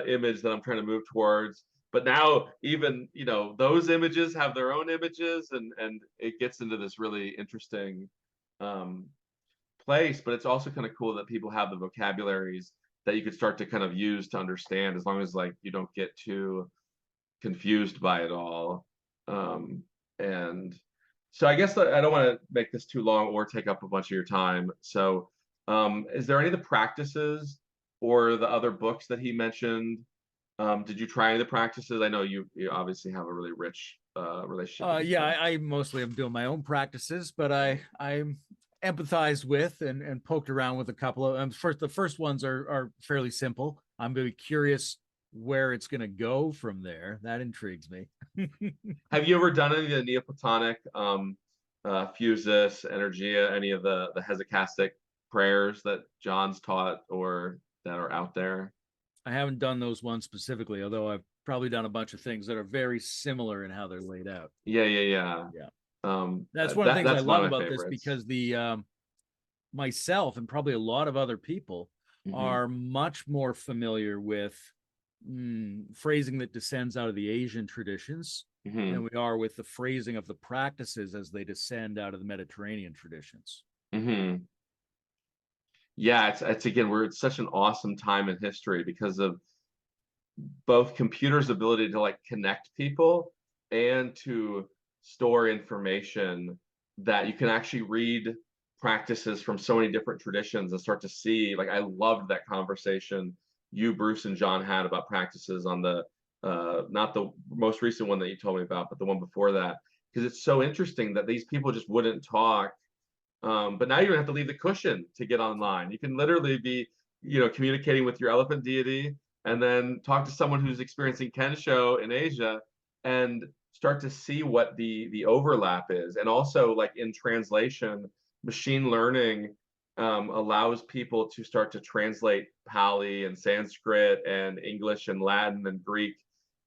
image that I'm trying to move towards. But now even, you know, those images have their own images, and it gets into this really interesting place. But it's also kind of cool that people have the vocabularies that you could start to kind of use to understand, as long as like you don't get too confused by it all. And so I guess I don't want to make this too long or take up a bunch of your time. So is there any of the practices or the other books that he mentioned? Did you try any of the practices? I know you obviously have a really rich relationship with Yeah, I mostly am doing my own practices, but I empathized with and poked around with a couple of the first ones are fairly simple. I'm very curious where it's going to go from there. That intrigues me. Have you ever done any of the Neoplatonic, Fusus, Energia, any of the hesychastic prayers that John's taught or that are out there? I haven't done those ones specifically, although I've probably done a bunch of things that are very similar in how they're laid out. Yeah. That's one of the things I love about favorites. this, because the myself and probably a lot of other people are much more familiar with phrasing that descends out of the Asian traditions than we are with the phrasing of the practices as they descend out of the Mediterranean traditions. Yeah, it's again, we're at such an awesome time in history because of both computers' ability to like connect people and to store information, that you can actually read practices from so many different traditions and start to see, like, I loved that conversation you, Bruce, and John had about practices on the not the most recent one that you told me about, but the one before that, because it's so interesting that these people just wouldn't talk. But now you don't have to leave the cushion to get online. You can literally be, you know, communicating with your elephant deity, and then talk to someone who's experiencing Kensho in Asia, and start to see what the overlap is. And also, like in translation, machine learning allows people to start to translate Pali and Sanskrit and English and Latin and Greek,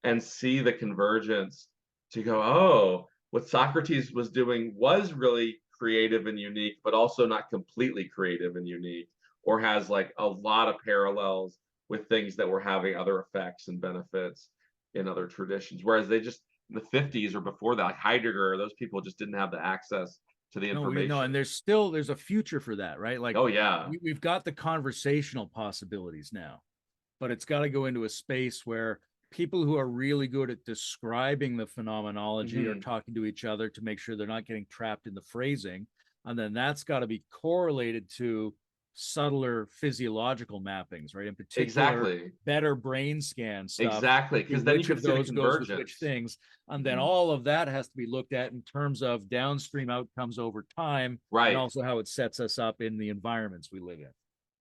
and see the convergence to go, oh, what Socrates was doing was really creative and unique, but also not completely creative and unique, or has like a lot of parallels with things that were having other effects and benefits in other traditions. Whereas they just, in the 50s or before that, like Heidegger, those people just didn't have the access to the information. No, and there's a future for that, right? Like, oh yeah, we've got the conversational possibilities now, but it's got to go into a space where people who are really good at describing the phenomenology are talking to each other to make sure they're not getting trapped in the phrasing. And then that's got to be correlated to subtler physiological mappings, right? In particular, better brain scan stuff. Exactly, because then you can see the convergence. Goes with which things, and then all of that has to be looked at in terms of downstream outcomes over time, right? And also how it sets us up in the environments we live in.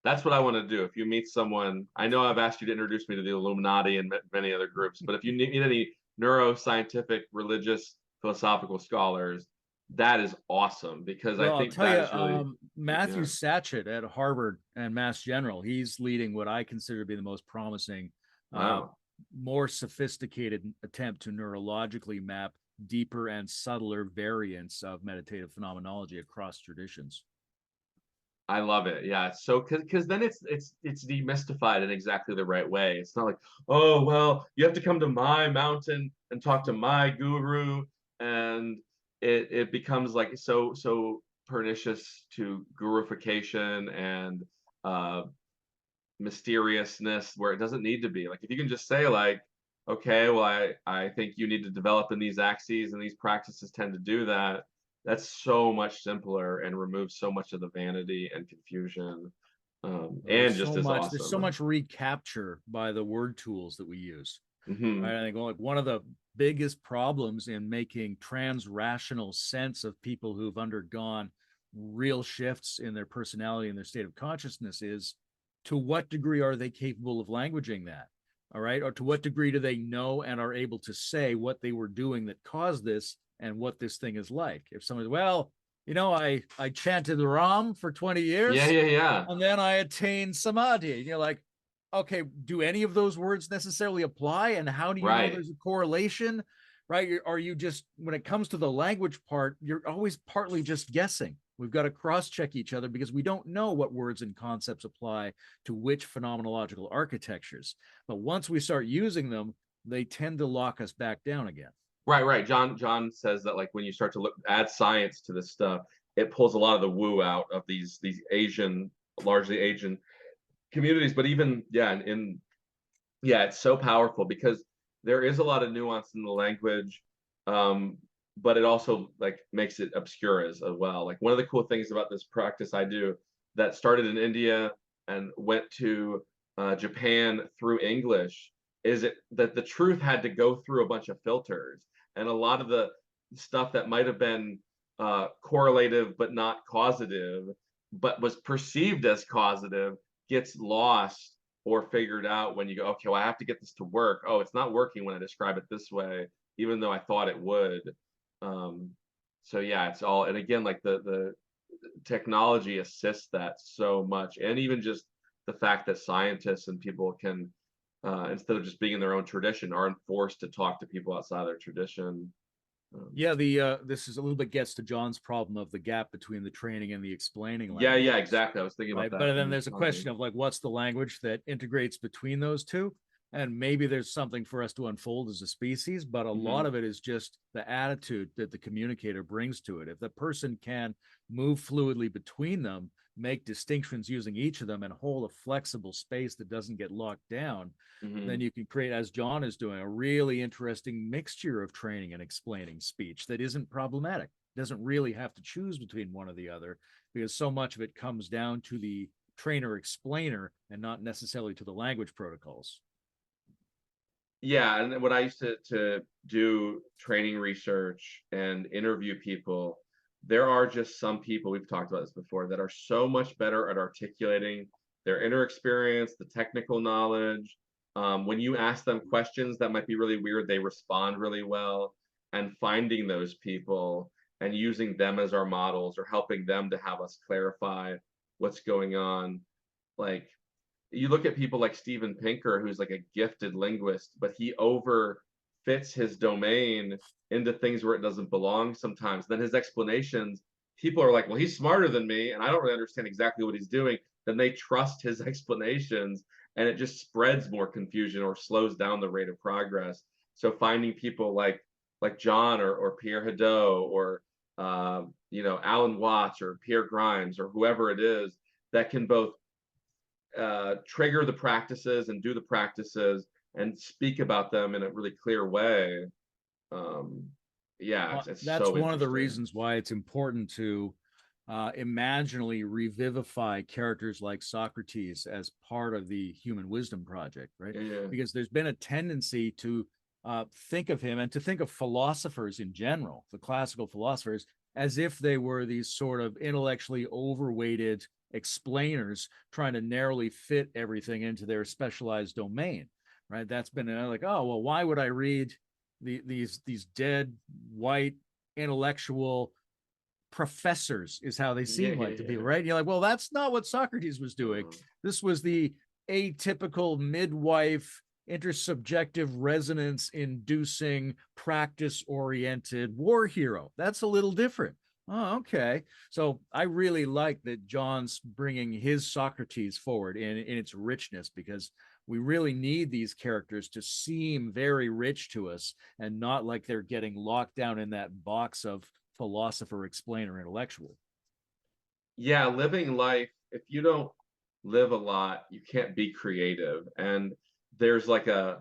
That's what I want to do. If you meet someone, I know I've asked you to introduce me to the Illuminati and many other groups, but if you meet any neuroscientific, religious, philosophical scholars, that is awesome, because I think that is really Matthew Satchett at Harvard and Mass General. He's leading what I consider to be the most promising, more sophisticated attempt to neurologically map deeper and subtler variants of meditative phenomenology across traditions. I love it. Yeah, so because then it's demystified in exactly the right way. It's not like, oh well, you have to come to my mountain and talk to my guru, and it becomes like so pernicious to gurufication and mysteriousness, where it doesn't need to be. Like, if you can just say like, okay, well, I think you need to develop in these axes, and these practices tend to do that. That's so much simpler and removes so much of the vanity and confusion, and just as awesome. There's so much recapture by the word tools that we use. Right? I think like one of the biggest problems in making trans-rational sense of people who've undergone real shifts in their personality and their state of consciousness is, to what degree are they capable of languaging that? All right, or to what degree do they know and are able to say what they were doing that caused this, and what this thing is like? If someone, well, you know, I chanted Ram for 20 years. Yeah. And then I attained Samadhi. And you're like, okay, do any of those words necessarily apply? And how do you know there's a correlation? right? Are you just, when it comes to the language part, you're always partly just guessing. We've got to cross-check each other because we don't know what words and concepts apply to which phenomenological architectures. But once we start using them, they tend to lock us back down again. Right. John says that like when you start to add science to this stuff, it pulls a lot of the woo out of these largely Asian communities. But even it's so powerful because there is a lot of nuance in the language, but it also like makes it obscure as well. Like one of the cool things about this practice I do that started in India and went to Japan through English is that the truth had to go through a bunch of filters, and a lot of the stuff that might have been correlative but not causative, but was perceived as causative, gets lost or figured out when you go, okay, well, I have to get this to work. Oh, it's not working when I describe it this way, even though I thought it would. So yeah, it's all, and again, like the technology assists that so much, and even just the fact that scientists and people can, instead of just being in their own tradition, aren't forced to talk to people outside their tradition. Yeah, this is a little bit gets to John's problem of the gap between the training and the explaining Yeah, language. exactly. I was thinking about that. But then there's a question of like, what's the language that integrates between those two? And maybe there's something for us to unfold as a species, but a lot of it is just the attitude that the communicator brings to it. If the person can move fluidly between them, make distinctions using each of them, and hold a flexible space that doesn't get locked down, then you can create, as John is doing, a really interesting mixture of training and explaining speech that isn't problematic. Doesn't really have to choose between one or the other, because so much of it comes down to the trainer explainer and not necessarily to the language protocols. Yeah, and when I used to do training research and interview people, there are just some people, we've talked about this before, that are so much better at articulating their inner experience, the technical knowledge. When you ask them questions that might be really weird, they respond really well. And finding those people and using them as our models, or helping them to have us clarify what's going on. Like, you look at people like Steven Pinker, who's like a gifted linguist, but he overfits his domain into things where it doesn't belong sometimes. Then his explanations, people are like, well, he's smarter than me, and I don't really understand exactly what he's doing. Then they trust his explanations, and it just spreads more confusion or slows down the rate of progress. So finding people like John or Pierre Hadot or Alan Watts or Pierre Grimes or whoever it is that can both trigger the practices and do the practices and speak about them in a really clear way. It's that's so one of the interesting. reasons why it's important to imaginally revivify characters like Socrates as part of the Human Wisdom Project, right? Yeah. Because there's been a tendency to think of him and to think of philosophers in general, the classical philosophers, as if they were these sort of intellectually overweighted explainers trying to narrowly fit everything into their specialized domain, right? That's been like, oh, well, why would I read these dead white intellectual professors is how they seem like to be, right? And you're like, well, that's not what Socrates was doing. This was the atypical midwife, intersubjective resonance inducing, practice oriented war hero. That's a little different. Oh, okay. So I really like that John's bringing his Socrates forward in its richness, because we really need these characters to seem very rich to us and not like they're getting locked down in that box of philosopher, explainer, intellectual. Yeah, living life, if you don't live a lot, you can't be creative. And there's like an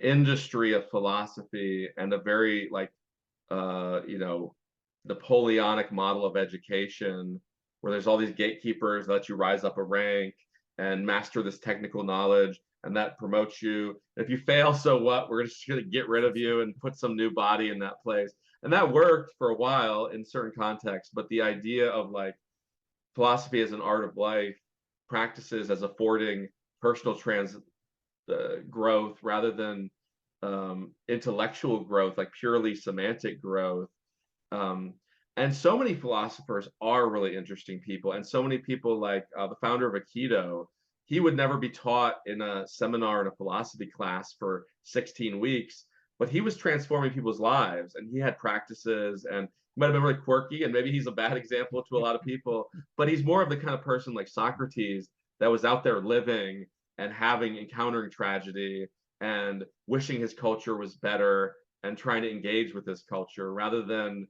industry of philosophy and a very like Napoleonic model of education, where there's all these gatekeepers that let you rise up a rank and master this technical knowledge, and that promotes you. If you fail, so what? We're just going to get rid of you and put some new body in that place. And that worked for a while in certain contexts, but the idea of like philosophy as an art of life, practices as affording personal growth rather than intellectual growth, like purely semantic growth. And so many philosophers are really interesting people, and so many people like the founder of Aikido, he would never be taught in a seminar in a philosophy class for 16 weeks, but he was transforming people's lives, and he had practices, and he might have been really quirky, and maybe he's a bad example to a lot of people, but he's more of the kind of person like Socrates that was out there living and encountering tragedy and wishing his culture was better and trying to engage with this culture, rather than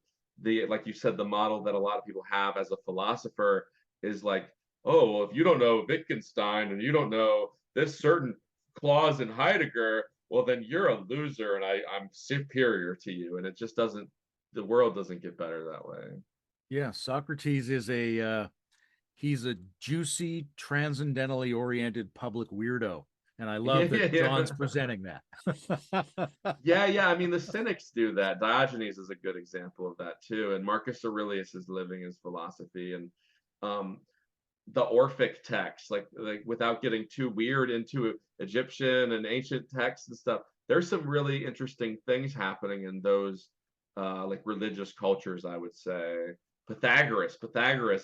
like you said, the model that a lot of people have as a philosopher is like, oh, well, if you don't know Wittgenstein and you don't know this certain clause in Heidegger, well, then you're a loser and I'm superior to you. And it just doesn't, the world doesn't get better that way. Yeah, Socrates is he's a juicy, transcendentally oriented public weirdo. And I love that John's presenting that. Yeah. I mean, the Cynics do that. Diogenes is a good example of that too. And Marcus Aurelius is living his philosophy. And the Orphic text, like without getting too weird into Egyptian and ancient texts and stuff, there's some really interesting things happening in those like religious cultures, I would say. Pythagoras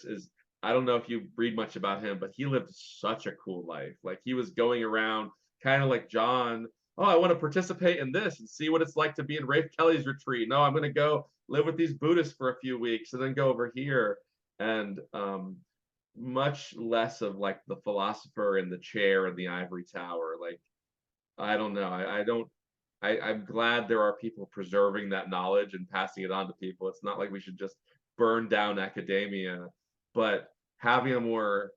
is, I don't know if you read much about him, but he lived such a cool life. Like he was going around kind of like John. Oh, I want to participate in this and see what it's like to be in Rafe Kelly's retreat. No, I'm going to go live with these Buddhists for a few weeks and then go over here. And much less of like the philosopher in the chair in the ivory tower. Like, I don't know. I'm glad there are people preserving that knowledge and passing it on to people. It's not like we should just burn down academia, but having a more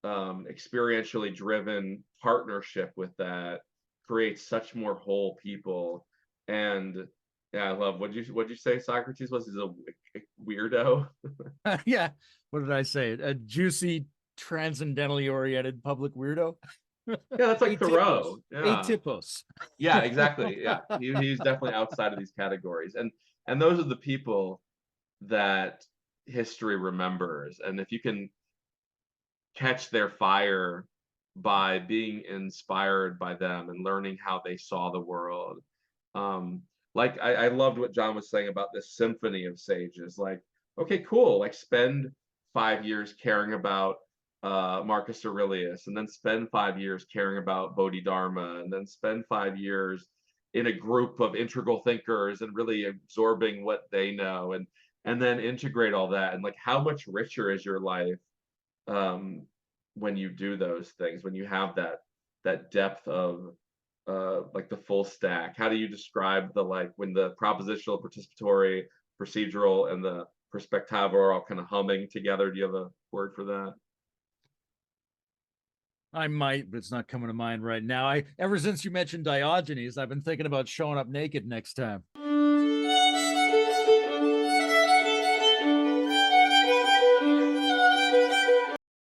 experientially driven partnership with that creates such more whole people. And yeah, I love what'd you say Socrates was? He's a weirdo. Yeah. What did I say? A juicy, transcendentally oriented public weirdo. Yeah, that's like Thoreau. Yeah. Atypos. Yeah, exactly. Yeah, he's definitely outside of these categories, and those are the people that history remembers. And if you can catch their fire by being inspired by them and learning how they saw the world, like I loved what John was saying about this symphony of sages. Like, okay, cool. Like, spend 5 years caring about Marcus Aurelius, and then spend 5 years caring about Bodhidharma, and then spend 5 years in a group of integral thinkers and really absorbing what they know, and then integrate all that. And like, how much richer is your life when you do those things, when you have that depth of like the full stack? How do you describe the, like, when the propositional, participatory, procedural, and the perspectival are all kind of humming together? Do you have a word for that? I might, but it's not coming to mind right now. Ever since you mentioned Diogenes, I've been thinking about showing up naked next time.